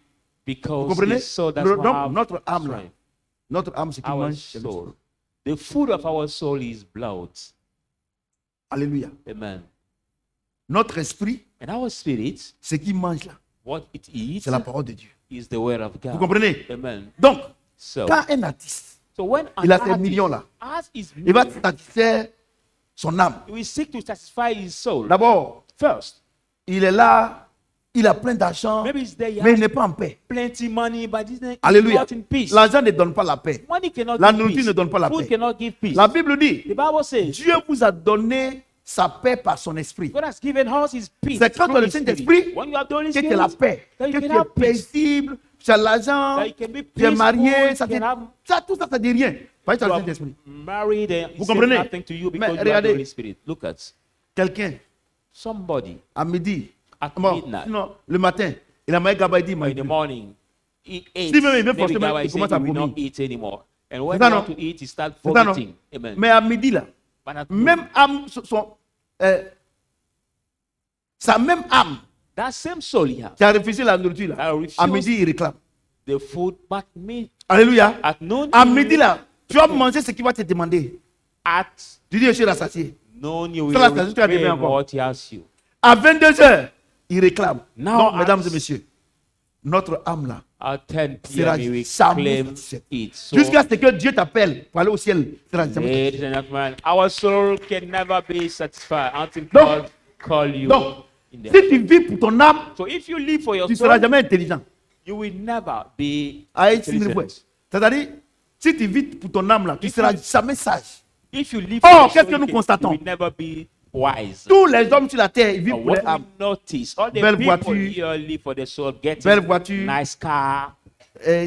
because comprenez? his soul does Donc not have notre âme, là, strength. notre âme, c'est qu'il Our mange. c'est le sang. soul. The food of our soul is blood. Alléluia. Amen. Notre esprit, And our spirit, ce qu'il mange là, what it eats, c'est la parole de Dieu. is the word of Vous God. comprenez? Amen. Donc, So, quand un artiste, when il an a ses artist millions là, has his il va million, satisfaire son âme. he will seek to satisfy his soul D'abord, first. il est là, il a plein d'argent, Maybe it's there, he mais il has n'est pas en paix. plenty money, but he's Alléluia. not in peace. L'argent ne donne pas la paix. Money cannot La give nourriture peace. ne donne pas la Food paix. cannot give peace. La Bible dit, The Bible says Dieu vous a donné sa paix par son esprit. God has given us His peace. C'est quand through tu as le His Saint-Esprit Spirit. When you have the Holy que tu as la Spirit, paix, that que you tu can es have peace. paisible, tu as l'argent, That you can be tu es marié, peaceful, ça, you can have- ça, tout ça, ça dit rien. Parce que tu as You le are Saint-Esprit. married and Vous it says comprenez? nothing to you Mais because you have regardez. the Holy Spirit. Look at Quelqu'un, somebody à midi, at bon, midnight, sinon, le matin, il a mangé Gaba, il dit, in the morning, he ate. Si même il veut Maybe forcément, Gaba il is commence saying à he will not vomir. eat anymore. And when C'est ça, he non? wants to eat, he starts C'est ça, non? vomiting. Amen. Mais à midi, là, But at même âme, sa même âme that same soul he has, qui a refusé la nourriture, là, that refused à midi, il réclame. the food, but me Alléluia. at noon, À midi, là, tu vas manger ce qu'il va te demander. at Tu dis, je suis rassasié. noon you Ça, là, will c'est juste à demain repay encore. what he asks you. À 22h, il réclame. Now, Donc, mesdames at- et messieurs, notre âme, là, At 10 sera p.m. we jamais claim satisfaite. it. So, Jusqu'à ce que Dieu t'appelle pour aller au ciel. Sera jamais satisfaite. ladies and gentlemen, our soul can never be satisfied until Donc- God call you Donc, in si there. tu vis pour ton âme, So if you live for your tu ne soul, seras jamais intelligent. you will never be Aïe, c'est une fois. intelligent. C'est-à-dire, si tu vis pour ton âme, là, tu ne seras jamais sage. If you live Or, for your qu'est-ce que soul, nous constatons? you will never be wise. Tous les hommes sur la terre, ils vivent But pour leur what âme. we notice, all the Belle people voiture, here live for their soul, getting belle voiture, nice car,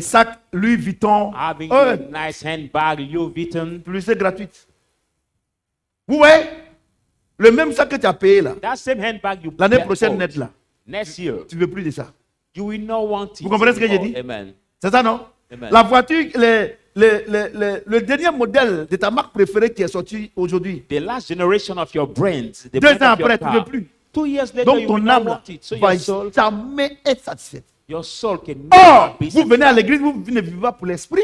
Sac Louis Vuitton, having oh, a nice handbag, Louis Vuitton. publicité gratuite. Vous voyez, le même sac que tu as payé là, That same handbag you l'année bought, prochaine net là, next year, tu ne veux plus de ça. you will not want it. Vous comprenez ce que j'ai anymore. dit? Amen. C'est ça, non? Amen. La voiture, le dernier modèle de ta marque préférée qui est sorti aujourd'hui, The last generation of your brand, the 2 brand ans of your après, tu ne car, veux plus. 2 years later, Donc you will ton not âme là, want it. So va jamais être satisfaite. your soul can Or, never be vous venez satisfied. à l'église, vous ne vivez pas pour l'esprit,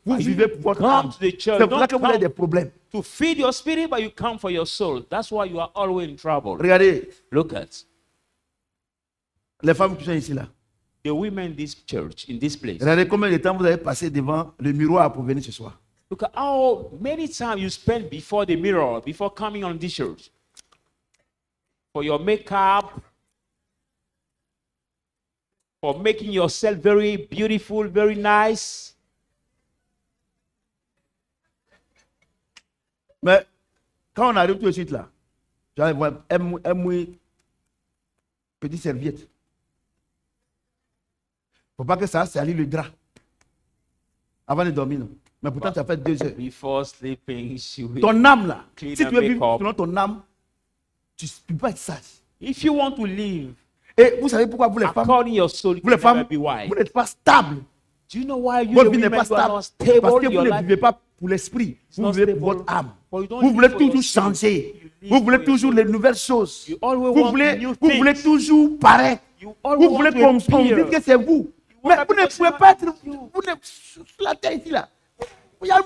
vous vivez pour votre come âme. to the church, C'est pour ça don't que vous avez come des problèmes. to feed your spirit, but you come for your soul. That's why you are always in trouble. Regardez, Look at les femmes qui sont ici là. the women in this church, in this place. Regardez combien de temps vous avez passé devant le miroir pour venir ce soir. Look at how many times you spend before the mirror, before coming on this church. For your makeup, for making yourself very beautiful, very nice. Mais quand on arrive tout de suite là, tu vas voir un petite serviette. Il ne faut pas que ça salisse le drap avant de dormir. Non. Mais pourtant, tu as fait 2 heures. Before sleeping, she will. Ton âme là, Clean si and tu veux vivre make up. selon ton âme, tu ne peux pas être sage. If you want to live Et vous savez pourquoi vous les femmes, according to your soul, you vous les can never femmes, be wise. vous n'êtes pas stable. Do you know why you Votre the vie n'est women pas you are stable. not stable? Parce que Your vous ne life vivez pas pour l'esprit. Vous not vivez pour stable. votre âme. For you don't Vous live voulez for your toujours soul. changer. You live Vous for voulez your toujours soul. les nouvelles choses. You always Vous want voulez, new vous things. voulez toujours paraître. You always Vous voulez want to qu'on appear. dise que c'est vous. want Mais that vous ne because pouvez it's pas être. not you. Vous n'êtes sur la terre ici là. Il y a-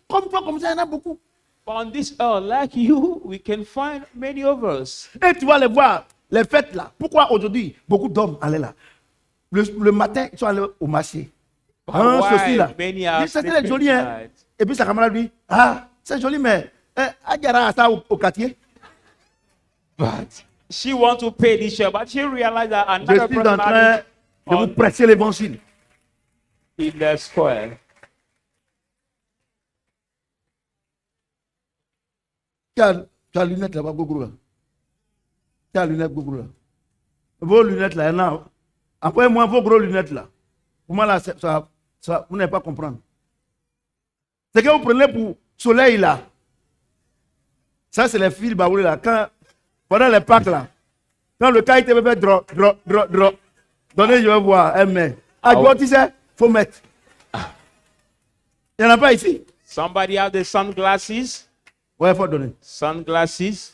Comme toi, comme ça, il y en a beaucoup. But on this earth, like you, we can find many of us. Et tu vas les voir, les fêtes là. Pourquoi aujourd'hui, beaucoup d'hommes allaient là? Le matin, ils sont allés au marché. Hein, why ceci là. many are Dit, c'était sleeping joli, hein. tonight? Et puis sa camarade lui, ah, c'est joli, mais Adjara a ça au quartier. But she wants to pay this year, but she realized that Je another suis en person train had it de vous on- prêcher l'évangile. in the square. Tu as lunettes là-bas, Gougou là. Tu as lunettes, Gougou là. Vos lunettes là, il y en a. Après moi, vos gros lunettes là. Pour moi là, vous n'allez pas comprendre. C'est que vous prenez pour soleil là. Ça, c'est les fils baoulés là. Quand, pendant les Pâques là, quand le cas il te fait drop. Donnez, je vais voir. Mais à droite, tu sais, faut mettre. Il n'y en a pas ici. Somebody have the sunglasses? Ouais, il faut donner. Sunglasses?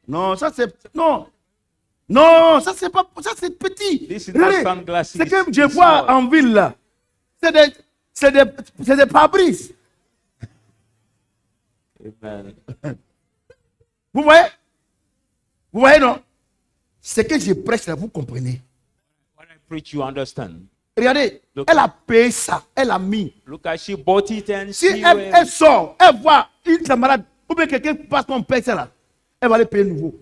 Non, ça c'est. Non! Non, ça c'est pas. Ça c'est petit. This is Regardez, not sunglasses. c'est que je It's vois small. en ville là. C'est des pare-brises. Amen. Vous voyez? Vous voyez, non? Ce que je prêche là, vous comprenez. When I preach, you understand. Regardez, Look. elle a payé ça. Elle a mis. Look at she bought it and Si she elle sort, elle voit une camarade ou bien quelqu'un passe son père ça là. elle va aller payer nouveau.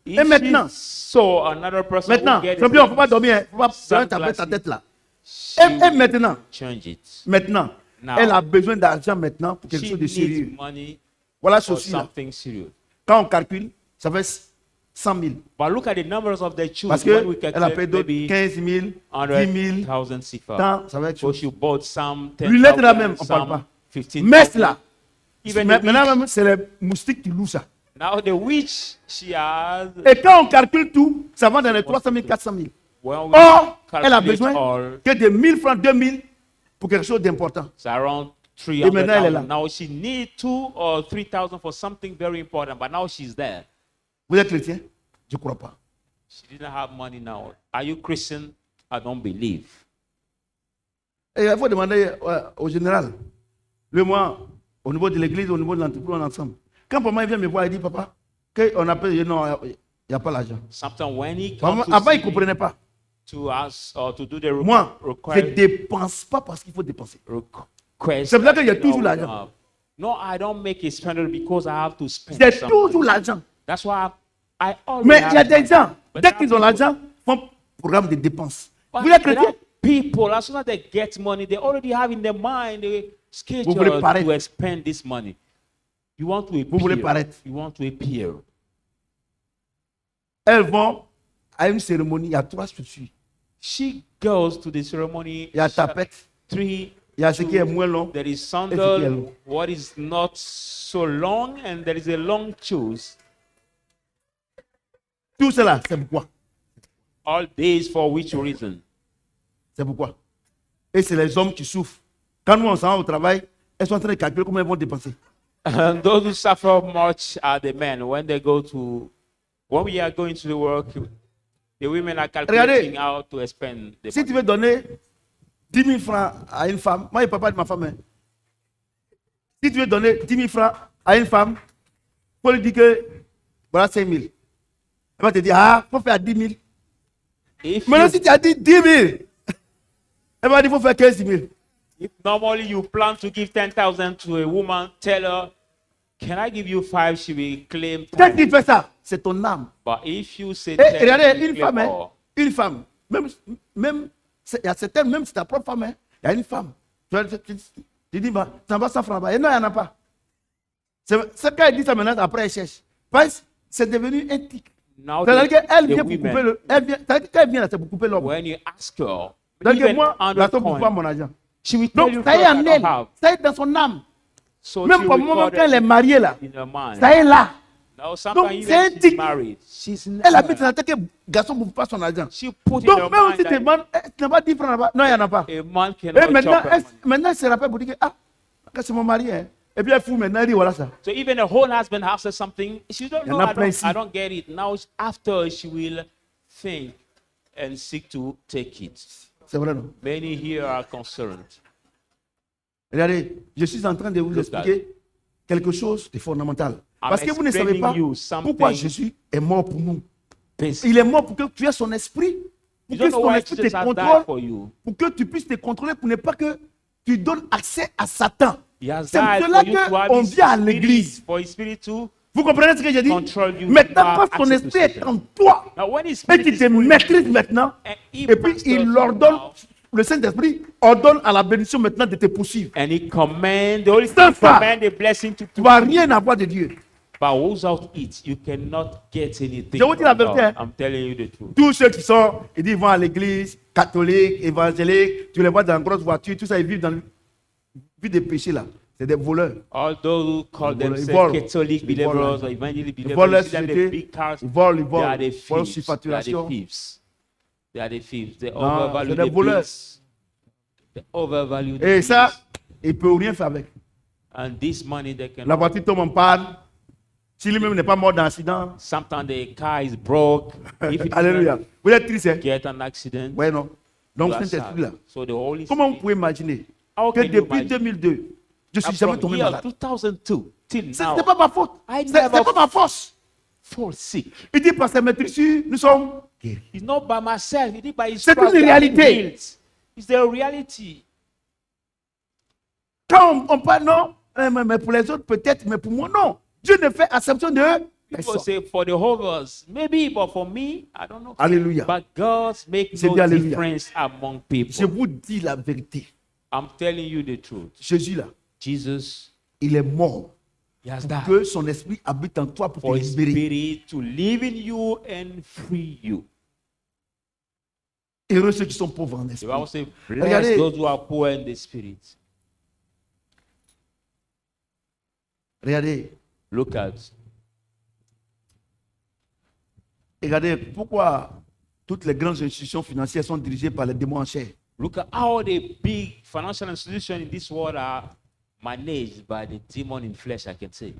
If Et maintenant, she saw another person maintenant, who get champion, il ne faut pas dormir, il ne faut pas Sunglasses. taper ta tête là. she Et will maintenant, change it. maintenant, Now, elle a besoin d'argent maintenant pour quelque She chose de sérieux. needs money Voilà for ceci là. something serious. Quand on calcule, ça fait 100 000. But look at the numbers of the Parce children. When we qu'elle a payé calculate d'autres maybe 15 000, 10 000, 100,000 CFA. tant, ça va être So chose. she bought some 10,000, Lunette là même, on parle some pas. 15,000. Messe là. Even the Maintenant witch, même, c'est les moustiques qui louent ça. now the witch she has. Et quand on calcule tout, ça va dans les 300 000, 400 000. When we Or, elle a calculate besoin all, que de 1000 francs, 2000 pour quelque chose d'important. it's around maintenant, elle est là. 300,000. Now she needs 2,000 or 3,000 for something very important. But now she's there. Vous êtes chrétien? Je ne crois pas. She didn't have money now. Are you Christian? I don't believe. Et il faut demander au général. Le mois, au niveau de l'église, au niveau de l'entreprise, on est ensemble. Quand papa vient me voir, il dit, papa, on appelle, non, il n'y a pas l'argent. Sometimes when he comes Avant, il ne to, comprenait pas. to us or to do the Moi, je ne request, dépense pas parce qu'il faut dépenser. request, C'est pour ça qu'il y a that, toujours l'argent. no, I don't make a spender because I have to spend. C'est some toujours money. l'argent. That's why I always Mais il y a have des money. gens, But dès there qu'ils are ont people- l'argent, font programme de dépenses. but Vous êtes there chrétien? are people, as soon as they get money, they already have in their mind a schedule voulez paraître. to spend this money. You want to appear. voulez paraître. You want to appear. Elles vont à une cérémonie, il y a 3 chaussures. She goes to the ceremony. Il y a tapette, Three. il y a ce qui est moins long. There is Ezekiel. sandal, what is not so long, and there is a long shoes. Tout cela, c'est pourquoi? All these for which reason? C'est pourquoi? Et c'est les hommes qui souffrent. Quand nous, on s'en va au travail, elles sont en train de calculer comment elles vont dépenser. And those who suffer much are the men. When we are going to the work, the women are calculating Regardez. how to spend the Si money. tu veux donner 10 000 francs à une femme, moi, je ne parle pas de ma femme. Hein. Si tu veux donner 10 000 francs à une femme, il faut lui dire que voilà 5 000. Elle va te dire, ah, il faut faire 10 000. If, Maintenant, you- si tu as dit 10 000, elle va dire, il faut faire 15 000. if normally you plan to give 10,000 to a woman, tell her, can I give you 5? She will claim Quand tu 10. fais ça, c'est ton âme. But if you say Et 10, regardez, she une claim femme, hein, all. une femme, même, il y a certaines, même si ta propre femme, hein, il y a une femme. Tu dis, bah, tu n'as pas 100 francs. Et non, il n'y en a pas. C'est quand elle dit ça maintenant, après elle cherche. Parce que c'est devenu un tic. Now C'est-à-dire qu'elle vient the pour women, couper le. C'est-à-dire quand elle vient là, c'est pour couper l'homme. when you ask her, C'est-à-dire que even moi, 100 la somme pour coin, pas mon argent. she will tell Donc, you ça y est first, en I elle. don't have. Ça y est dans son âme. So Même she pour moi, recorded quand elle est mariée là, in her mind. ça y est là. Now, sometimes Donc, even c'est un she's tic. married. She's Elle a not. mis dans la tête que garçon ne bouffe pas son argent. She put in her Donc, même mind si tu that demandes, tu n'as pas 10 francs là-bas, non, il n'y en a pas. a man Et cannot maintenant, chop her money. maintenant, elle se rappelle pour dire que, ah, c'est mon mari. Hein. Et puis elle fout maintenant, elle dit, voilà ça. So even a whole husband asks her something, she don't Il y en know. a plein ici. I don't get it. Now after she will think and seek to take it. C'est vrai, non? Many here are concerned. Regardez, je suis en train de vous Look expliquer quelque chose de fondamental. I'm Parce que vous ne savez pas explaining you something pourquoi Jésus est mort pour nous. basic. Il est mort pour que tu aies son esprit, You pour don't que know son why esprit Jesus te has died contrôle, for you. pour que tu puisses te contrôler, pour ne pas que tu donnes accès à Satan. He has C'est died pour cela for you to have qu'on his vient à spirit, l'église. for his spirit to Vous comprenez ce que j'ai dit? control you. Maintenant, to have quand son access to esprit est Satan. en toi, Now when his et spirit qu'il is te fully maîtrise maintenant, and he et puis masters il you ordonne, now, le Saint-Esprit ordonne à la bénédiction maintenant de te poursuivre. and he command the Holy Sans Spirit ça, command the blessing to Tu ne vas rien avoir de Dieu. But without it, you cannot get anything. Je vous dis la from vérité, God. I'm telling you the truth. Tous ceux qui sont, ils disent, ils vont à l'église, catholique, évangélique, tu les vois dans une grosse voiture, tout ça, ils vivent dans le vie des péchés là. C'est des voleurs. All those who call Ils volent, themselves ils volent. Catholic Ils volent. believers or evangelic Ils volent believers, la you see them, the société, big cars, ils volent, ils they are volent. the Ils volent thieves. sur They are the facturation. thieves. They are the thieves. They Non, overvalue c'est des the voleurs. peace. They overvalue the Et peace. ça, ils ne peuvent rien faire avec. And this money they can. La voiture tombe en panne. Si lui-même n'est pas mort dans l'accident. Sometimes the car is broke. If it Alléluia. Vous êtes triste, hein? get an accident, Oui, non. Donc, you are Saint-Esprit sad. là. So the Holy Comment vous Spirit. pouvez imaginer How que can you depuis imagine? 2002, je suis jamais From tombé year malade? 2002 till Ce now, n'est pas ma faute. I Ce never n'est pas ma force. fall sick. Il dit, parce que maître ici, nous sommes guéris. It's not by myself. It is by His C'est stripes une we have been réalité. healed. It's the reality. Quand on parle, non, mais pour les autres peut-être, mais pour moi, non. Dieu ne fait exception de People personne. say for the whole of us, maybe, but for me, I don't know. Alléluia. But God makes C'est no dit alléluia. difference among Je people. vous dis la vérité. I'm telling you the truth. Jésus là, Jesus, il est mort he has pour died que son esprit habite en toi pour for te his libérer. spirit to live in you and free you. Heureux ceux qui sont pauvres en The esprit. Bible says, Regardez. bless those who are poor in the spirit. Regardez, Regardez pourquoi toutes les grandes institutions financières sont dirigées par les démons en chair. Look at how the big financial institutions in this world are managed by the demon in flesh, I can say.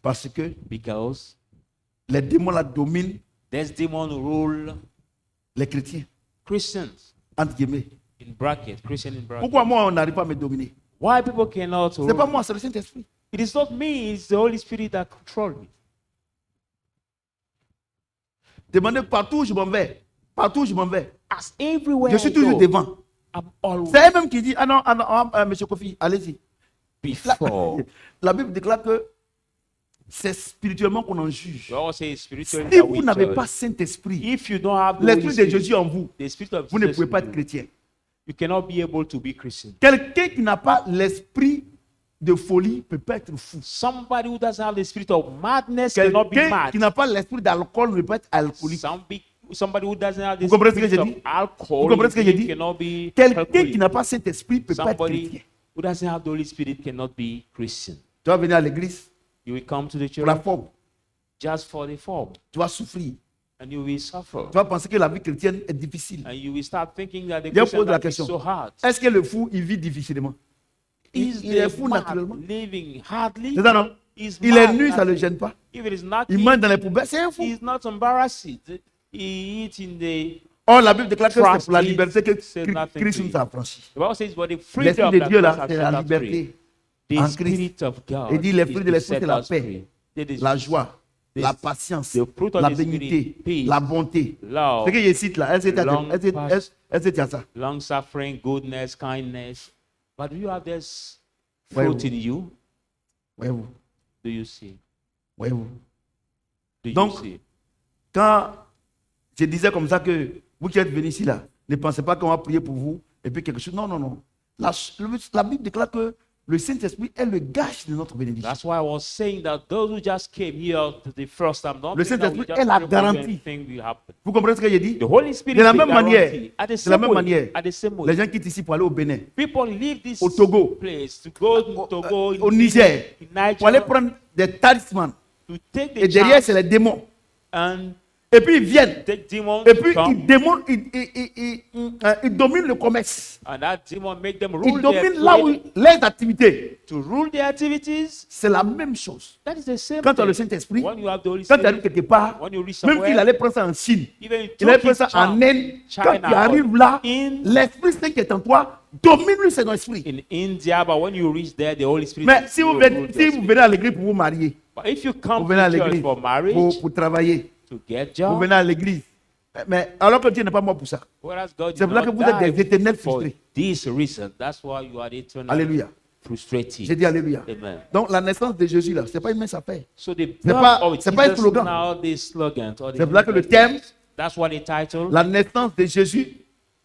Parce que Because les démons là dominent there's demon rule les chrétiens, Christians, entre guillemets. in bracket, Christian in bracket. Pourquoi moi on n'arrive pas à me dominer? Why people cannot Ce n'est pas rule? moi, c'est le Saint-Esprit. It is not me, it's the Holy Spirit that controls me. Demandez partout où je m'en vais. Partout où je m'en vais. As everywhere Je suis I toujours go, devant. I'm always C'est elle-même qui dit, ah non, monsieur Kofi, allez-y. before. La Bible déclare que c'est spirituellement qu'on en juge. We all say spiritually Si that we vous n'avez judge. pas Saint-Esprit, If you don't have the Holy l'Esprit de Spirit, Jésus en vous, the Spirit of vous ne Jesus pouvez pas in être you, chrétien. you cannot be able to be Christian. Quelqu'un qui n'a pas l'esprit de folie ne peut pas être fou. Somebody who doesn't have the spirit of madness cannot be Quelqu'un mad. qui n'a pas l'esprit d'alcool ne peut pas être alcoolique. Somebody who doesn't have the Vous comprenez ce que spirit j'ai of dit? alcohol Vous comprenez ce que j'ai dit? cannot be Quelqu'un qui alcoholic. n'a pas Saint-Esprit ne peut pas être chrétien. Somebody who doesn't have the Holy Spirit cannot be Christian. Tu vas venir à l'église You will come to the pour church la forme. just for the form, Tu vas souffrir. and you will suffer. Tu vas penser que la vie chrétienne est difficile. And you will start thinking that the Je Christian pose la life is question. so hard. Est-ce que le fou, il vit difficilement? Is Il est the fou mad naturellement. living hardly? C'est ça, non? Is Il est mad nu, ça ne le naturally? gêne pas. If it is not, Il mange dans les poubelles, c'est un fou. he is not embarrassed. He eats in the. Or, la Bible déclare que c'est pour la Trust liberté que says nothing Christ to nous you. a affranchis. The Bible says, but the L'Esprit freedom de that Dieu, Christ là, has c'est set la us free. liberté. The en Spirit of God. Il dit, les fruits is de to l'Esprit, set c'est la us paix, free. It is la joie, this- la patience, the fruit of la the Spirit, bénité, peace, la bonté. love, Ce que je cite là, est-ce que long tu as ça? long suffering, goodness, kindness. But do you have this Ouais, fruit oui. in you? Voyez-vous, Do you see? voyez-vous. Do you Donc, see? Quand je disais comme ça que vous qui êtes venus ici là, ne pensez pas qu'on va prier pour vous et puis quelque chose. Non, non, non. La Bible déclare que le Saint-Esprit est le gage de notre bénédiction. That's why I was saying that those who just came here to the first time, don't Le think that we Saint-Esprit just est la pray for you, garantie. anything will happen. Vous comprenez ce que j'ai dit? The Holy Spirit De la is the même manière, guarantee. At the de la same même way, manière, at the same way, les gens quittent ici pour aller au Bénin, people leave this au Togo, place to go to Togo, au Niger, in pour aller Niger, prendre des talismans. to take the Et derrière, chance c'est les démons. and Et puis ils viennent. take demons Et puis come, ils dominent le commerce. and that demon make them Ils rule their dominent là où trade, les activités. to rule their activities. C'est la même chose. That is the same Quand tu as le thing. Saint-Esprit, When you have the Holy quand tu arrives Spirit, quelque part, when you reach même s'il somewhere, allait prendre ça en Chine, even il allait prendre took ça it en Inde, quand China tu arrives là, in- l'Esprit Saint qui est en toi domine lui, c'est ton esprit. in India, but when you reach there, the Holy Spirit Mais si vous will venez, rule si your vous spirit. venez à l'église pour vous marier, But if you vous come venez à to church l'église for marriage, pour travailler, to get vous job, venez à l'église, mais alors que Dieu n'est pas mort pour ça. whereas God C'est did pour ça not que vous êtes die des éternels for frustrés. this reason. That's why you are eternally Alléluia. frustrated. J'ai dit Alléluia. Amen. Donc la naissance de Jésus là, c'est pas une mince affaire. So the C'est birth pas- of c'est pas un Jesus slogan. now the slogan. or the C'est pour ça que le message. thème, That's what the title. la naissance de Jésus,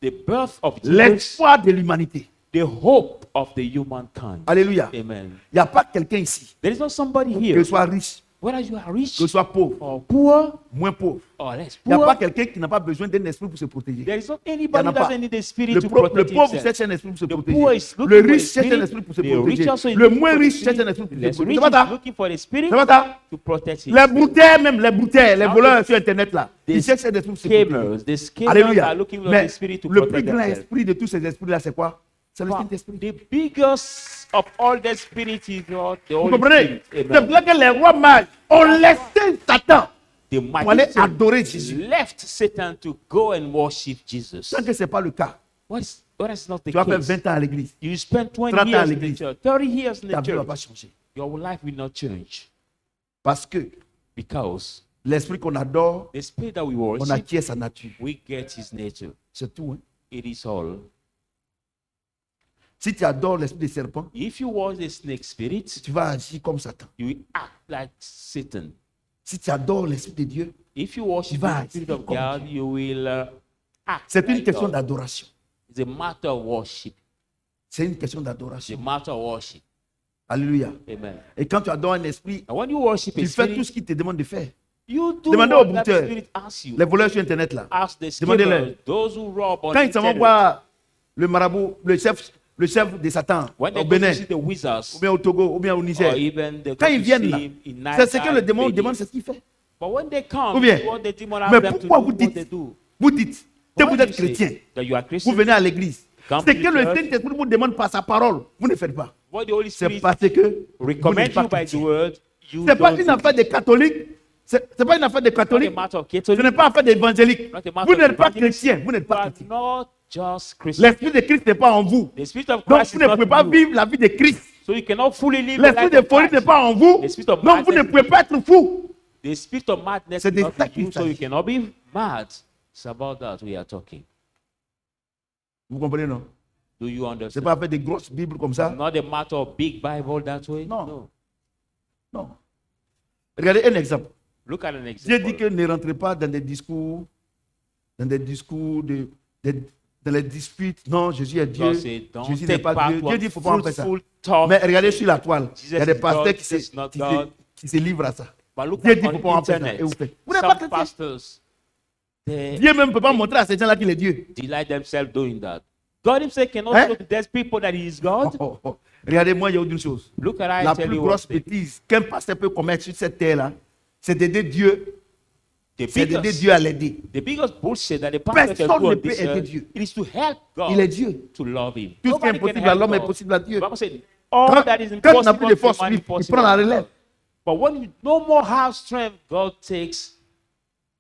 The birth of Jesus, l'espoir de l'humanité. the hope of the humankind. Alléluia. Amen. Il n'y a pas quelqu'un ici, There is not somebody que here, soit riche, whether you are rich que soit pauvre, or poor moins pauvre. or less Il n'y a poor. pas quelqu'un qui n'a pas besoin d'un esprit pour se protéger. There is not Il y en anybody a who pas. doesn't need a spirit Le, to le protect pauvre himself. cherche un esprit pour se The poor protéger. is looking Le for a riche cherche un spirit. esprit pour se The rich protéger. also is Le looking moins for a riche spirit. cherche un esprit pour The se less protéger. rich C'est pas is ça? looking for a spirit C'est pas ça? to protect him. Les brouteurs même, les brouteurs, les Now voleurs the- sur Internet là, ils cherchent un esprit pour se protéger. Scammers, the scammers Alléluia. are looking for Mais a spirit to le plus protect grand themselves. esprit de tous ces esprits là, c'est quoi? C'est le Saint-Esprit. The biggest of all the spirits is not the Vous Holy comprenez? Spirit. C'est Amen. pour ça que les rois mages ont laissé Satan The pour aller magician adorer Jésus. left Satan to go and worship Jesus. Tant que ce n'est pas le cas, What is not the tu vas faire case? 20 ans à l'église. You spend 20 30 ans à years in the l'église. church, 30 years in Ta the vie ne va pas church. changer. Your life will not change Parce que because l'esprit qu'on adore, the spirit that we on worship, acquiert sa nature. we get his nature. C'est tout. Hein? It is all. Si tu adores l'esprit des serpents, If you worship the snake spirit, tu vas agir comme Satan. you will act like Satan. Si tu adores l'esprit de Dieu, If you worship vas the spirit agir of comme God, Dieu. you will act C'est une like question God. d'adoration. It's a matter of worship. C'est une question It's a d'adoration. matter of worship. Alléluia. Amen. Et quand tu adores un esprit, And when you worship a tu fais tout spirit, ce qu'il te demande de faire. you do Demandez what au that brouteur, spirit asks you. les voleurs sur Internet là. Ask the Demandez-leur. skimmers, those who rob on Quand ils s'en vont internet. voir le marabout, le chef de Satan When they au go Bénin, to see the wizards, ou bien au Togo, ou bien au or Niger, even they go quand ils to viennent see là, him in c'est ce que le Niger, démon Benin. demande, c'est ce qu'il fait. But when they come, Ou bien, what the demon asks mais them to pourquoi do, vous what they dites, do. que Why vous do êtes you say chrétien, that you are vous Christian? venez à l'église. Come C'est to que le church. Saint-Esprit vous demande par sa parole, vous ne faites pas. What the Holy C'est Spirit parce que vous recommend n'êtes pas you by the chrétien. word, you Ce n'est pas don't une do affaire it. de catholiques, c'est pas une affaire de Not a catholiques, matter of ce n'est Catholic, pas une affaire d'évangélique. not a matter Vous of n'êtes pas evangelist. chrétien, vous n'êtes You pas are chrétien. not just Christian. L'Esprit de Christ n'est pas en vous. The Spirit of Donc Christ vous is ne not pouvez pas in you. vivre la vie de Christ. So you cannot fully live the L'esprit life de of folie n'est Christ. pas en vous. The spirit of Donc vous ne madness pouvez is pas être fou. The spirit of madness C'est is de not ça in qu'il you, so you s'agit. cannot be mad. It's about that we are talking. Vous comprenez, non? Do you C'est understand? pas avec des grosses Bibles comme ça. Not a matter of big Bible that way. No. Non. Regardez un exemple. Look at an Dieu example. dit que ne rentrez pas dans des discours, dans les disputes. Non, Jésus est Dieu. God said, don't Jésus n'est take pas part Dieu. to Dieu a dit qu'il ne faut pas en faire ça. fruitful talk. Mais regardez sur la toile. Il y a Jesus des is pasteurs God, qui Jesus is not se God. livrent à ça. But look Dieu at dit qu'il ne faut pas en on faire ça. internet. Et vous faites. Vous n'êtes pas Some chrétien. pastors, they Dieu même ne peut pas montrer à ces gens-là qu'il est Dieu. delight themselves doing that. God himself cannot Hein? show to those people that he is God. Regardez, moi, il y a une chose. Look at I La tell plus you grosse one thing. bêtise qu'un pasteur peut commettre sur cette terre-là, c'est d'aider Dieu. The C'est d'aider biggest, Dieu à l'aider. the biggest bullshit that the pastor Personne can do ne on peut this aider earth, Dieu. it is to help God Il est Dieu. to love him. Tout ce qui est Nobody can impossible à help l'homme est God. possible à Dieu. The Bible said, all Quand, that is quand il n'a impossible plus de to force, man il is possible prend la to relève. God. But when you no more have strength, God takes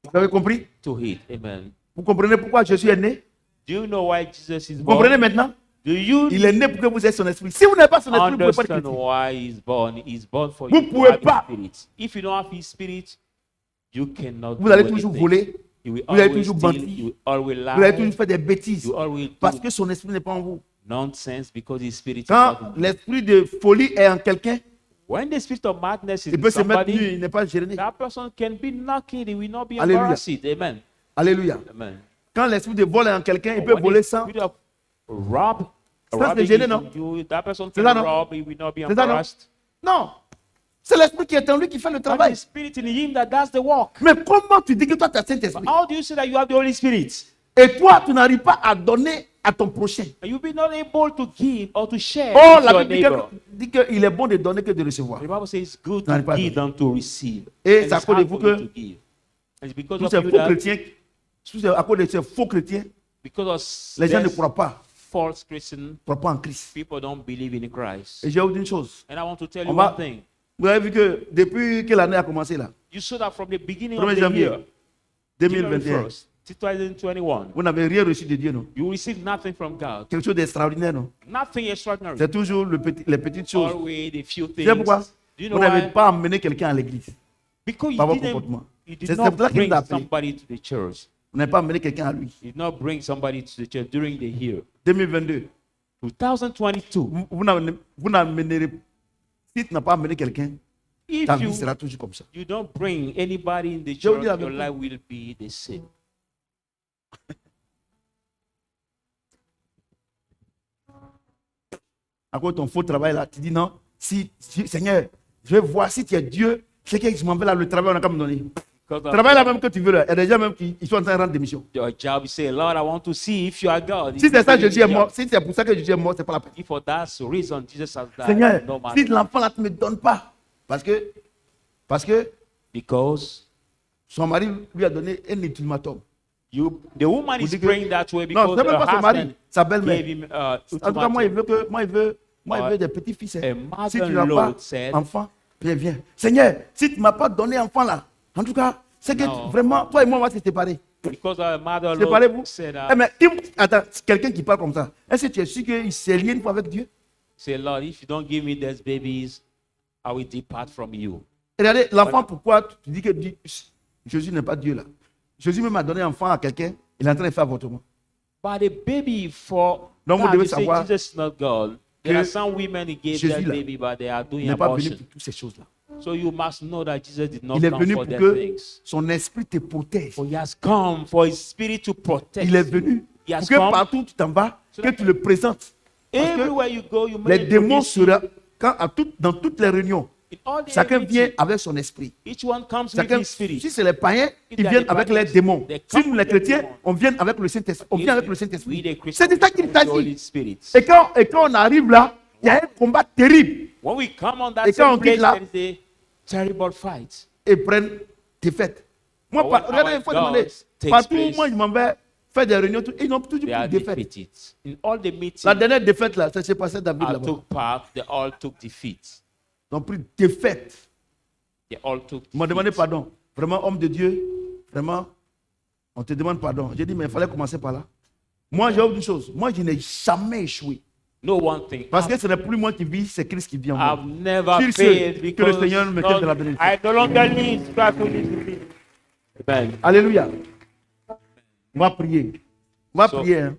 Vous avez compris? to it. Amen. Vous comprenez pourquoi Jésus est né? Do you know why Jesus is Vous born? comprenez maintenant? Do you Il est né pour que vous ayez son esprit. Si vous n'avez pas son esprit, vous ne pouvez pas être understand chrétien. why he's born? He's born for Vous you to pouvez have pas. his spirit. If you don't have his spirit, you cannot Vous do allez toujours anything. voler. You will Vous allez always toujours steal, mentir. you will always Vous allez lie, toujours faire des bêtises. you always Parce do que son esprit n'est pas en vous. nonsense because his spirit is Quand not in you. l'esprit de folie est en quelqu'un, When the spirit of madness is il in peut se mettre nu, somebody, il n'est pas gêné. that person can be naked, he will not be Alléluia. embarrassed. Amen. Alléluia. Amen. Quand l'esprit de vol est en quelqu'un, il peut When voler the sans. spirit of rob, Ça, robbing c'est gêné, is non? in you, that person C'est can ça, non? rob, he will not be C'est ça, non? embarrassed. Non. C'est l'esprit qui est en lui qui fait le But travail. the spirit in him that does the work. Mais comment tu dis que toi, tu as But Saint-Esprit? how do you say that you have the Holy Spirit? Et toi, tu n'arrives pas à donner à ton prochain. And you'll be not able to give or to share Oh, with la your Bible neighbor. dit qu'il est bon de donner que de recevoir. The Bible says it's good N'arrive to pas à give than to receive. Et And c'est à it's cause de hard vous for you que to give. And it's because tous of ces you faux that, chrétiens, c'est à cause de ces faux chrétiens, because of les gens ne there's croient pas, false Christians, ne croient pas en Christ. people don't believe in Christ. Et j'ai oublié une chose. And I want to tell On you va- one thing. Vous avez vu que depuis que l'année a commencé là, You saw that from the beginning 1er of the janvier year, January 2021, 1st, 2021, vous n'avez rien reçu de Dieu, non? you receive nothing from God. Quelque chose d'extraordinaire, non? Nothing extraordinary. C'est toujours les petites choses. Always the few Vous things. savez pourquoi? Do you Vous know n'avez why? pas amené quelqu'un à l'église. Because par you votre didn't, comportement. you C'est did pour not ça qu'il bring nous a appelés. somebody to the church. Vous n'avez pas amené quelqu'un à lui. You did not bring somebody to the church during the year. 2022, 2022. vous n'amènerez, si tu n'as pas amené quelqu'un, If ta vie sera toujours comme ça. you don't bring anybody in the Je vous church, dis la your vérité. life will be the same. À cause de ton faux travail là, tu dis non, Seigneur, je vais voir si tu es Dieu, c'est que je m'en vais là, le travail on a qu'à me donner. Because Le of travail là même que tu veux là, il y a des gens même qui ils sont en train de rendre démission. your job, you say, Lord, I want to see if you are God. Si c'est ça, If Jésus est you mort. are- Si c'est pour ça que Jésus est mort, c'est pas la peine. If for that reason Jesus has died, Seigneur, no matter. si l'enfant là, tu ne me donnes pas, parce que Because son mari lui a donné un ultimatum. the woman Vous is dites que- praying that way Non, because c'est même her pas son mari, husband sa gave belle-mère. him En tout cas, moi, il veut que, moi, il veut des petits-fils. A Si tu n'as pas mother-in-law said- enfant, viens. Seigneur, si tu ne m'as pas donné enfant là, en tout cas, c'est que Non. vraiment, toi et moi, on va se séparer. because her mother-in-law Séparez-vous. said, Eh, mais attends, quelqu'un qui parle comme ça, est-ce que tu es sûr qu'il s'est lié une fois avec Dieu? say, Lord, if you don't give me these babies, I will depart from you. Regardez, l'enfant, pourquoi tu dis que Jésus n'est pas Dieu là? Jésus même a donné un enfant à quelqu'un, il est en train de faire avortement. But the baby for Donc vous God, devez you say savoir Jesus is not God. There que are some women who gave Jésus, their là, baby, but they are il doing n'est pas venu abortion. pour toutes ces choses-là. So you must know that Jesus did not Il est come venu for pour their que things. son esprit te protège. For he has come for his spirit to protect Il est you. venu He has pour que come. partout où tu t'en vas, que tu le présentes. Parce que Everywhere you go, you les may démons introduce him. dans toutes les réunions, In all the chacun everything, vient avec son esprit. each one comes with Chacun, his spirit. si c'est les païens, If ils they are viennent the avec les pagans, démons. they Si come nous les with the chrétiens, demons. on vient avec le Saint-Esprit. On If vient avec we- le we, Saint-Esprit. the C'est Christians, de ça qu'il come with the s'agit. Holy Spirit. Et quand on arrive là, il y a un combat terrible. When we come on that Et quand on same quitte place, là- there is a terrible fight. Et prennent défaite. Moi, But when regardez, our il faut demander. God takes Partout où place, moi je m'en vais faire des réunions, ils n'ont toujours They plus are de défaite. defeated. In all the meetings La dernière défaite là, ça s'est passé à David I là-bas. took part, they all took defeat. Ils ont pris défaite. They all took Ils m'ont demandé defeat. pardon. Vraiment, homme de Dieu, vraiment, on te demande pardon. J'ai dit, mais il fallait commencer par là. Moi, j'ai une chose. Moi, je n'ai jamais échoué. No one thing. Parce que ce n'est plus moi qui vis, c'est Christ qui vit en moi. I've never Qu'il failed que because le Seigneur me donne de la no, bénédiction. I no longer live, Christ who lives in me. Amen. Alléluia. On va prier. On va So- prier. Hein.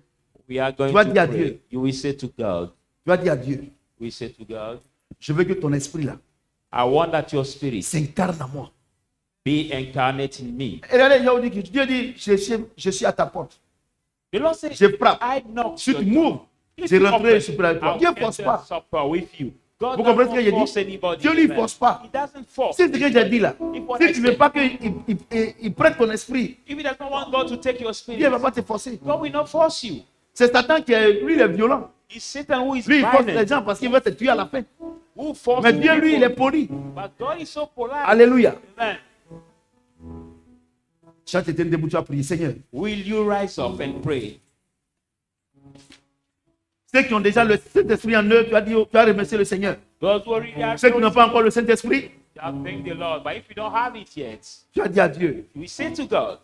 We are going Tu vas to dire à pray. Dieu. You will say to God, Tu vas dire à Dieu, we say to God, je veux que ton esprit là I want that your spirit s'incarne en moi. be incarnate in me. Et regardez, Dieu dit, je suis à ta porte. The Lord says, Je frappe. I knock. Si your tu door. m'ouvres, If je you rentrerai et open, je suis avec toi. I'll Dieu ne force enter pas. supper with you. God Vous comprenez ce que does j'ai not dit? force anybody. Dieu lui Amen. force pas. He doesn't force. C'est ce que j'ai dit là. If what Si I tu ne veux say- pas qu'il prenne ton esprit, If he does not want God to take your spirit, Dieu ne va pas te forcer. God will not force you. C'est Satan qui est, lui, il est violent. It's Satan who is Lui, il force les violent, gens parce qu'il veut te tuer à la fin. who forces Mais Dieu, lui, il est people. poli. But God is so polite. Alléluia. Amen. Chante tes debout, tu vas prier. Seigneur, Will you rise up and pray? ceux qui ont déjà le Saint-Esprit en eux, tu vas remercier le Seigneur. Those who already have Ceux qui n'ont pas encore le Saint-Esprit, shall thank the Lord. But if you don't have it yet, tu vas dire à Dieu, we say to God,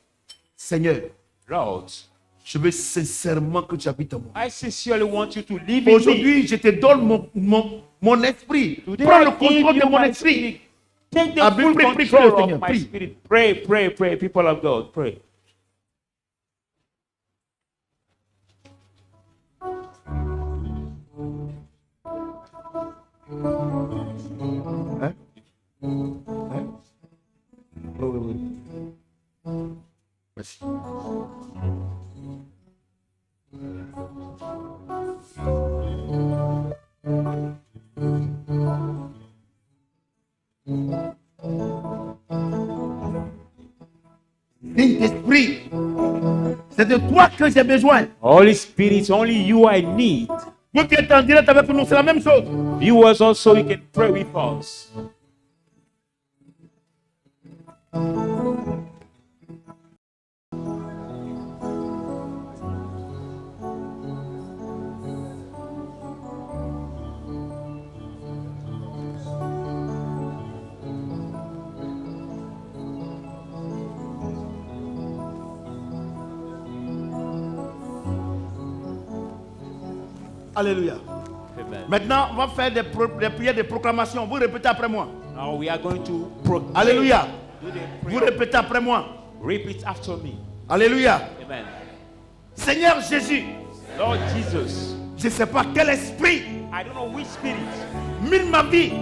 Seigneur, Lord, je veux sincèrement que tu habites en moi. I sincerely want you to live in me. Aujourd'hui, je te donne mon esprit. Today Prends I le give contrôle de you mon my esprit. spirit. Take the Ah, full prie, prie, control prie, of Seigneur, my prie. spirit. Pray, pray, pray, people of God, pray. Hein? Hein? Oui, oui, oui. Merci. Saint-Esprit, c'est de toi que j'ai besoin. Holy Spirit, only you I need. Vous qui êtes en direct avec nous, c'est la même chose. Viewers also, you can pray with us. Alléluia. Amen. Maintenant, on va faire des prières de proclamation. Vous répétez après moi. Now we are going to proclaim. Alléluia. Do the Vous prayer. répétez après moi. Repeat after me. Alléluia. Amen. Seigneur Jésus, Lord Jesus, je ne sais pas quel esprit I don't know which spirit mine ma vie,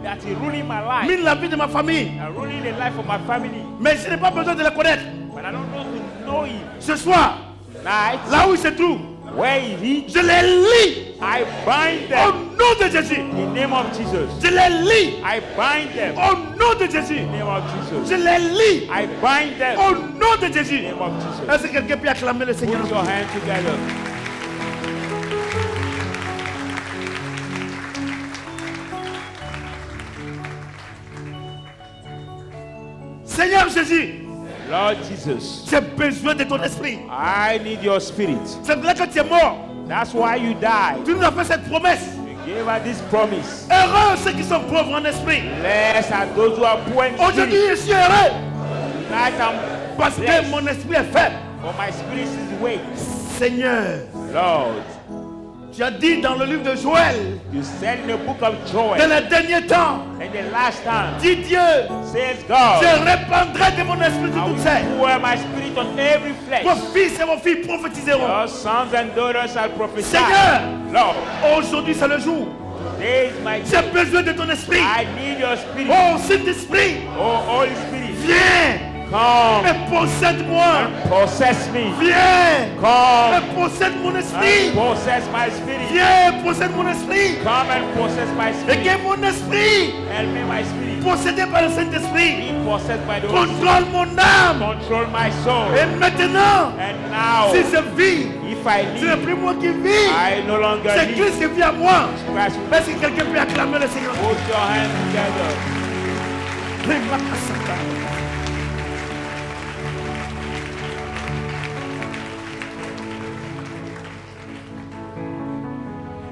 that is ruling my life mine la vie de ma famille. and ruling the life of my family, Mais je n'ai pas besoin de le connaître. but I don't know to know him. Ce soir, Tonight, là où il se trouve, where is he? je les lis I bind au them nom de Jésus. in the name of Jesus. Je les lis I bind them au nom de Jésus. in the name of Jesus. Je les lis I bind them au nom de in Jésus. the name of Jesus. Est-ce que quelqu'un peut acclamer le Seigneur? Put your hands together. Seigneur Jésus, Lord Jesus, j'ai besoin de ton esprit. I need your spirit. C'est vrai que tu es mort. That's why you died. Tu nous as fait cette promesse. You gave us this promise. Heureux ceux qui sont pauvres en esprit. Blessed are those who are poor in Aujourd'hui, spirit. je suis heureux Tonight I'm parce que blessed, mon esprit est faible. for my spirit is weak. Seigneur, Lord, Tu as dit dans le livre de Joël, You said in the book of Joel, dans les derniers temps, in the last time, dit Dieu, says je God, répandrai de mon esprit sur I toutes will chair. pour my spirit on every Vos flesh. fils et vos filles prophétiseront. Your sons and daughters shall prophesy. Seigneur, Lord, aujourd'hui c'est le jour. today is my J'ai day. besoin de ton esprit. I need your spirit. Oh Saint-Esprit, Oh, Holy Spirit, viens come et possède-moi. and possess me. Viens Come et possède mon esprit. and possess my spirit. Viens et possède mon esprit. Come and possess my Et spirit. que mon esprit, Help me, my spirit. possédé par le Saint-Esprit, Be possessed by the Holy Spirit. contrôle mon âme. Control my soul. Et maintenant, And now, si je vis, if I ce n'est live, plus moi qui vis, I no longer c'est live. Christ qui vit à moi. Christ, Est-ce que quelqu'un peut acclamer le Seigneur? put your hands together.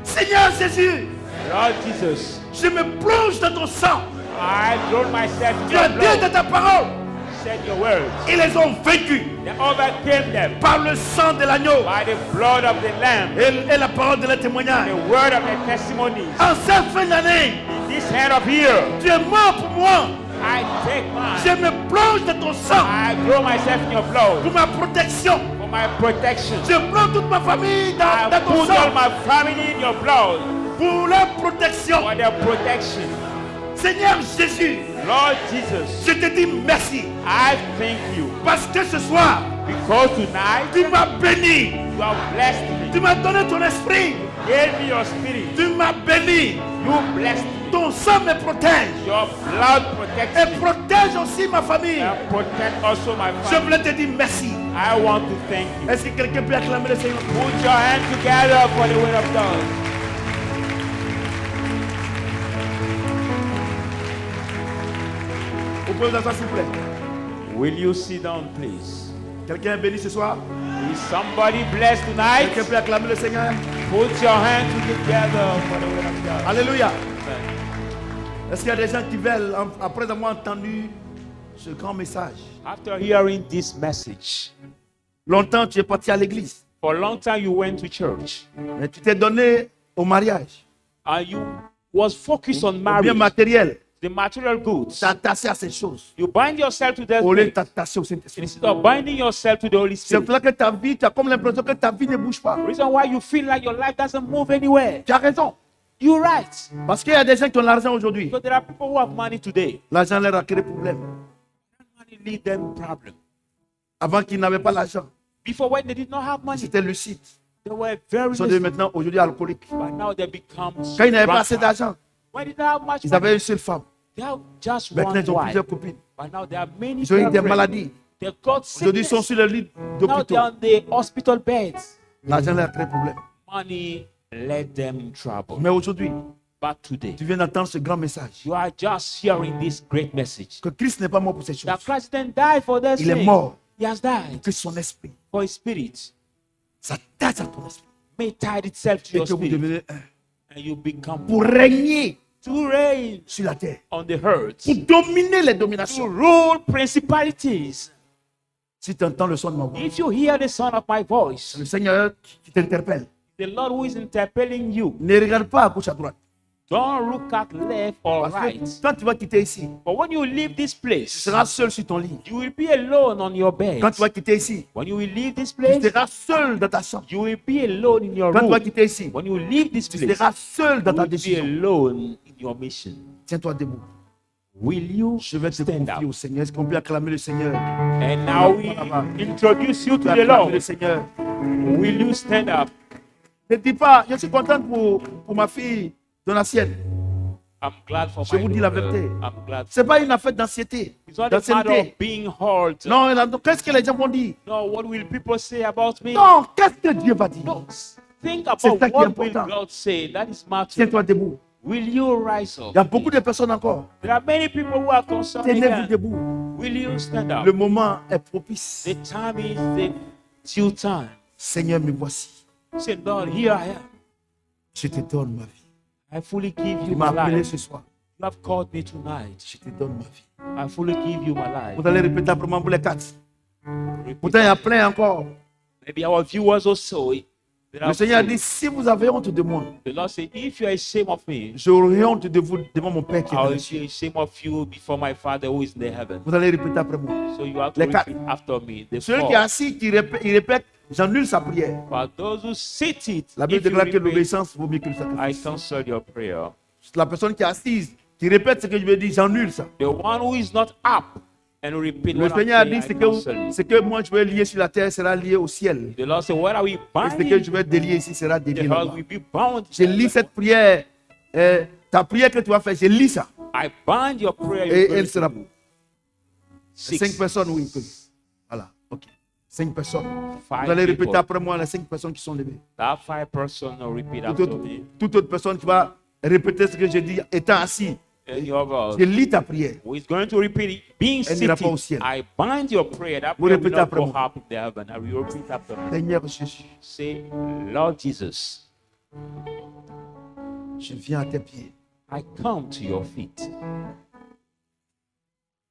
Seigneur Jésus, Lord Jesus, je me plonge dans ton sang. I throw myself in Tu as your dit blood. de ta parole. Said your words. Ils les ont vaincus They overcame them par le sang de l'agneau by the blood of the Lamb, et la parole de le témoignage. the word of the testimonies. En cette fin d'année, In this head of here, tu es mort pour moi. I take mine. Je me plonge dans ton sang I throw myself in your blood pour ma protection. for my protection. Je plonge toute ma famille I dans ton put all sang my family in your blood pour leur protection. for their protection. Seigneur Jésus, Lord Jesus, je te dis merci I thank you parce que ce soir, because tonight tu m'as béni. you have blessed me. Tu m'as donné ton esprit. Gave me your spirit. Tu m'as béni. You blessed me. Ton sang me protège. Your blood Et protects me. protège aussi ma famille. And protect also my Je family. voulais te dire merci. I want to thank you. Est-ce que quelqu'un peut acclamer le Seigneur? Put your hands together for the word of God. Vous pouvez vous asseoir s'il vous plaît. Will you sit down, please? Quelqu'un est béni ce soir? Is somebody blessed tonight? Quelqu'un peut acclamer le Seigneur? Put your hands together for the word of God. Alléluia. Amen. Est-ce qu'il y a des gens qui veulent, après avoir entendu ce grand message, After hearing this message, longtemps tu es parti à l'église, for a long time you went to church mais tu t'es donné au mariage, and you was focused on au bien marriage, matériel, the material goods. t'es attaché à ces choses, You bind yourself to that au lieu de thing t'attacher au Saint-Esprit. instead of binding yourself to the Holy C'est Spirit. pour cela que ta vie, tu as comme l'impression que ta vie ne bouge pas. The reason why you feel like your life doesn't move anywhere. Tu as raison. You're right. Parce qu'il y a des gens qui ont l'argent aujourd'hui. Because there are people who have money today. L'argent leur a créé problème. Money lead them problem. Avant qu'ils n'avaient pas l'argent, Before, when they did not have ils money, étaient lucides. they were very Ils sont devenus lucid. maintenant aujourd'hui alcooliques. But now they become Quand ils n'avaient pas assez drunkards. d'argent, When they didn't have much ils avaient money, une seule femme. they have just Maintenant, one ils ont wife. plusieurs copines. But now there are many Ils ont eu des girlfriends. maladies. They got Aujourd'hui, ils sont sickness. sur le lit Now d'hôpitaux. they're on the hospital beds. L'argent leur a créé problème. Money led them trouble. Mais aujourd'hui, But today, tu viens d'entendre ce grand message. you are just hearing this great message. Que Christ n'est pas mort pour ces choses. That Christ didn't die for their Il est sins. mort. He has died Que son esprit for his spirit. s'attache à ton esprit. May tie itself to Et your que vous spirit. devenez un. And you become Pour régner to reign sur la terre. on the earth. Pour dominer les To dominations. rule principalities. Si tu entends le son de ma voix, If you hear the sound of my voice, le Seigneur qui t'interpelle. the Lord who is interpelling you, Ne regarde pas à gauche à droite. don't look at left or Parce right. que quand tu vas quitter ici, But when you leave this tu place, seras seul sur ton lit. you will be alone on your bed. Quand tu vas quitter ici, When you will leave this tu place, seras seul dans ta chambre. you will be alone in your Quand tu vas room. quitter ici, When you leave this tu place, seras seul dans you ta will be décision. alone in your mission. Tiens-toi debout. Will you Je vais te stand confier up? au Seigneur. Est-ce qu'on peut acclamer le Seigneur? And now we introduce you On peut to the acclamer le Lord. Seigneur. Will you stand up? Ne dis pas, je suis content pour ma fille Donatienne. I'm glad for Je my vous dis la daughter. vérité. I'm glad. Ce n'est pas une affaire d'anxiété. It's not a matter of D'ancienneté. being hurt. Non, qu'est-ce que les gens vont dire? No, what will people say about me? Non, qu'est-ce que Dieu va dire? No, think C'est about ça qui est what will important. God say. That is matter. Tiens-toi debout. Will you rise up? Il y a beaucoup de personnes encore. There are many people who are concerned. Tenez-vous again. debout. Will you stand up? Le moment est propice. The time is the due time. Seigneur, me voici. Say, Lord, here I am. Je te donne ma vie. I fully give Tu you m'as my appelé life. ce soir. You have called me tonight. Je te donne ma vie. I fully give you my life. Vous allez répéter après moi pour les quatre. Repeat. Pourtant, il y a plein encore. Maybe our viewers also, Le Seigneur a dit, si vous avez honte de moi, The Lord said, if you are ashamed of me, j'aurai honte de vous devant mon Père qui est I dans will les be cieux. ashamed of you before my Father who is in the heaven. Vous allez répéter après moi. So you have to Les quatre. repeat after me. The Celui four. qui est assis, il répète, j'annule sa prière. For those who sit it, La Bible if you déclare que repeat, l'obéissance vaut mieux que le I sacrifice. cancel your prayer. La personne qui est assise, qui répète ce que je veux dire, j'annule ça. The one who is not up and repeat Le what I'm Seigneur a saying, dit, I cancel it. ce que moi je vais lier sur la terre sera lié au ciel. The Lord said, what are we Et ce que binding? je vais délier ici sera The délié Lord là-bas. will be bound. Je lis cette prière, ta prière que tu vas faire, je lis ça. I bind your prayer. Et you're going elle sera to do. 5 personnes, oui. Voilà, ok. 5 personnes. Five Vous allez répéter people. après moi les 5 personnes qui sont levées. That 5 person will repeat Toute after autre, me. toute autre personne qui va répéter ce que j'ai dit étant assis. And your God, Je lis ta prière. who is going to repeat it, being Elle n'ira pas au seated, ciel. I bind your prayer. That Vous prayer will répétez not après go moi. up in the heaven. I will repeat after me. Seigneur Jésus, Say, Lord Jesus, je viens à tes pieds. I come to your feet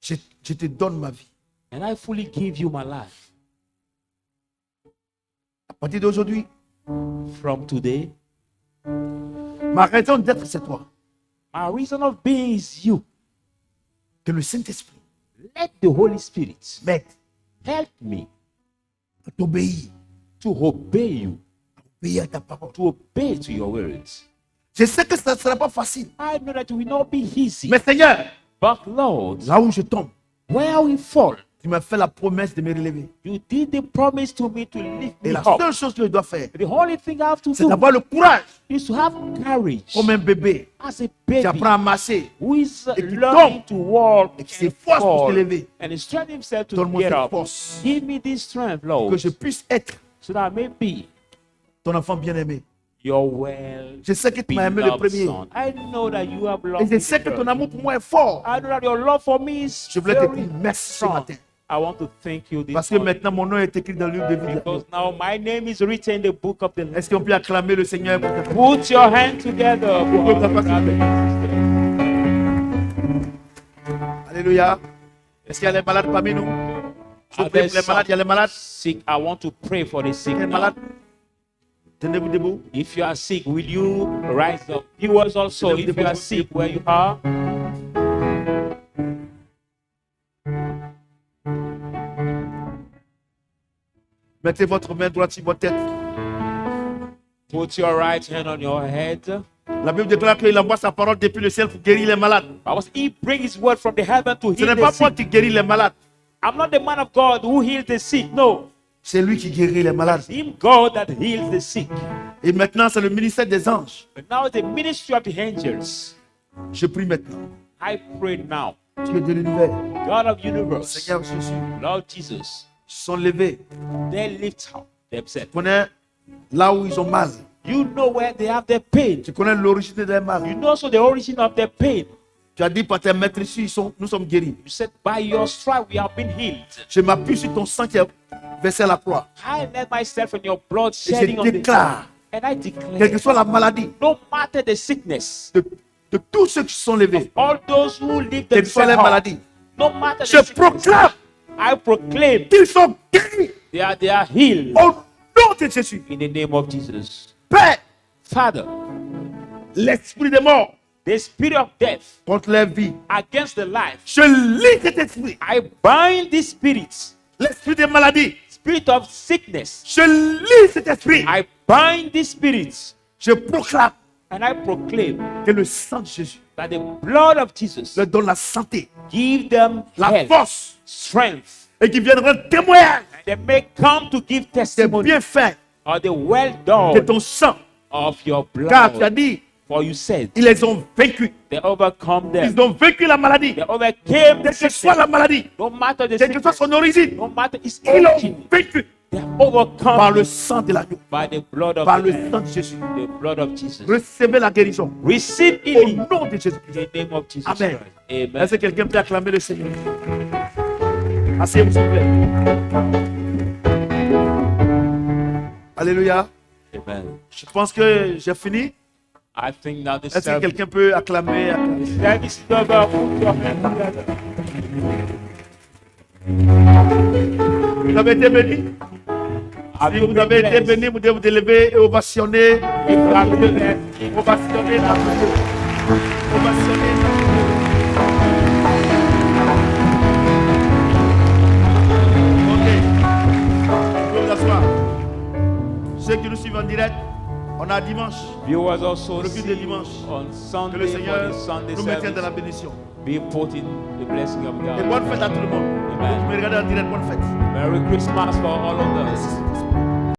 Je te donne ma vie. and I fully give you my life. À partir d'aujourd'hui, From today, ma raison d'être, c'est toi. my reason of being is you. Que le Saint-Esprit Let the Holy Spirit m'aide help me à t'obéir, to obey you, obéir à ta parole. to obey to your words. Je sais que ça ne sera pas facile. I know that it will not be easy, Mais Seigneur, but Lord, là où je tombe, where we fall, tu m'as fait la promesse de me relever. you did the promise to me to lift Et me la up. seule chose que je dois faire, The only thing I have to c'est do d'avoir le courage, is to have courage comme un bébé as a qui baby apprend à marcher. who is Et qui learning tombe to walk et qui and s'efforce pour se fall lever. and strengthen himself to Donne-moi get cette up. force, Give me this strength, que Lord, je puisse être so that I may be ton enfant bien-aimé. your well Je sais que tu m'as aimé le beloved premier. son. I know that you have Et loved je me sais que first. ton amour pour moi est fort. I know that your love for me is Je voulais te very dire merci ce strong. matin. I want to thank you this Parce que morning maintenant, mon nom est écrit dans le livre de vie. because now my name is written in the book of the Lord. Est-ce qu'on peut acclamer le Seigneur pour ta Put your hand together for Put our your brothers and sisters. Alléluia. Est-ce qu'il y a les malades parmi nous? Je Are prie there pour les malades. Il y a les malades. sick? I want to pray for the sick Les now. malades. Tenez-vous debout. If you are sick, will you rise up? Viewers also, if you are sick where you are, Mettez votre main droite sur votre tête. put your right hand on your head. La Bible déclare qu'il envoie sa parole depuis le ciel pour guérir les malades. Because he brings his word from the heaven to Ce heal n'est the pas moi sick. qui guéris les malades. I'm not the man of God who heals the sick. No, C'est lui qui guérit les malades. it's him, God, that heals the sick. Et maintenant, c'est le ministère des anges. But now the ministry of the angels. Je prie maintenant. I pray now, Dieu de l'univers, God of universe, Seigneur Jésus, Lord Jesus, sont levés. they lift up themselves. Tu connais là où ils ont mal. You know where they have their pain. Tu connais l'origine de leur mal. You know also the origin of their pain. Tu as dit par tes maîtres ici, nous sommes guéris. You said, by your stripe we have been healed. Je m'appuie sur ton sang qui est versé à la croix. I let myself in your blood Et shedding je on the déclare, and I quelle que declare, soit la maladie, no matter the sickness, de tous ceux qui sont levés, all those who live quelle que soit la themselves up, maladie, no matter the je sickness, proclame I proclaim qu'ils sont guéris they are healed au nom de Jésus. in the name of Jesus. Père, Father, l'esprit des morts the spirit of death contre leur vie. against the life, Je lis cet esprit. I bind this spirit, L'esprit des maladies. spirit of sickness. Je lis cet esprit. I bind this spirit Je proclame and I proclaim que le sang de Jésus that the blood of Jesus leur donne la santé, give them la health, force strength, et qu'ils viennent rendre témoignage and they may come to give des testimony bienfaits of the well de done ton sang. of your Car tu as blood. dit, For you said ils les ont vaincus. they overcome them. Ils ont vaincu la maladie. They overcame Quelle the que soit sickness. la maladie, No matter the quelle que soit sickness, son origine, no matter its ils l'ont origin, vaincu they are par overcome le sang de l'agneau, by the blood of par the le Lamb, sang de Jésus. the blood of Jesus. Recevez la guérison Receive au healing nom de Jésus. in the name of Jesus Amen. Christ. Amen. Est-ce que quelqu'un peut acclamer le Seigneur? Asseyez-vous, s'il vous plaît. Alléluia. Amen. Je pense que j'ai fini. I think now the Est-ce que service, quelqu'un peut acclamer? service is over. Put your hands together. Vous avez été béni? Have Si you vous been avez été blessed? béni, vous devez vous élever et ovationner. If you have been blessed, Ovationner la Dieu. Ovationner la Dieu. Ok. Vous pouvez vous asseoir. Ceux qui nous suivent en direct, on a dimanche. viewers also Le culte de see dimanche. on Que Sunday le for Seigneur the Sunday nous maintienne dans la service. bénédiction. Be put in the blessing of Et God. bonne fête à tout le monde. Amen. Vous me regardez en direct, bonne fête. Merry Christmas for all of us. Merci.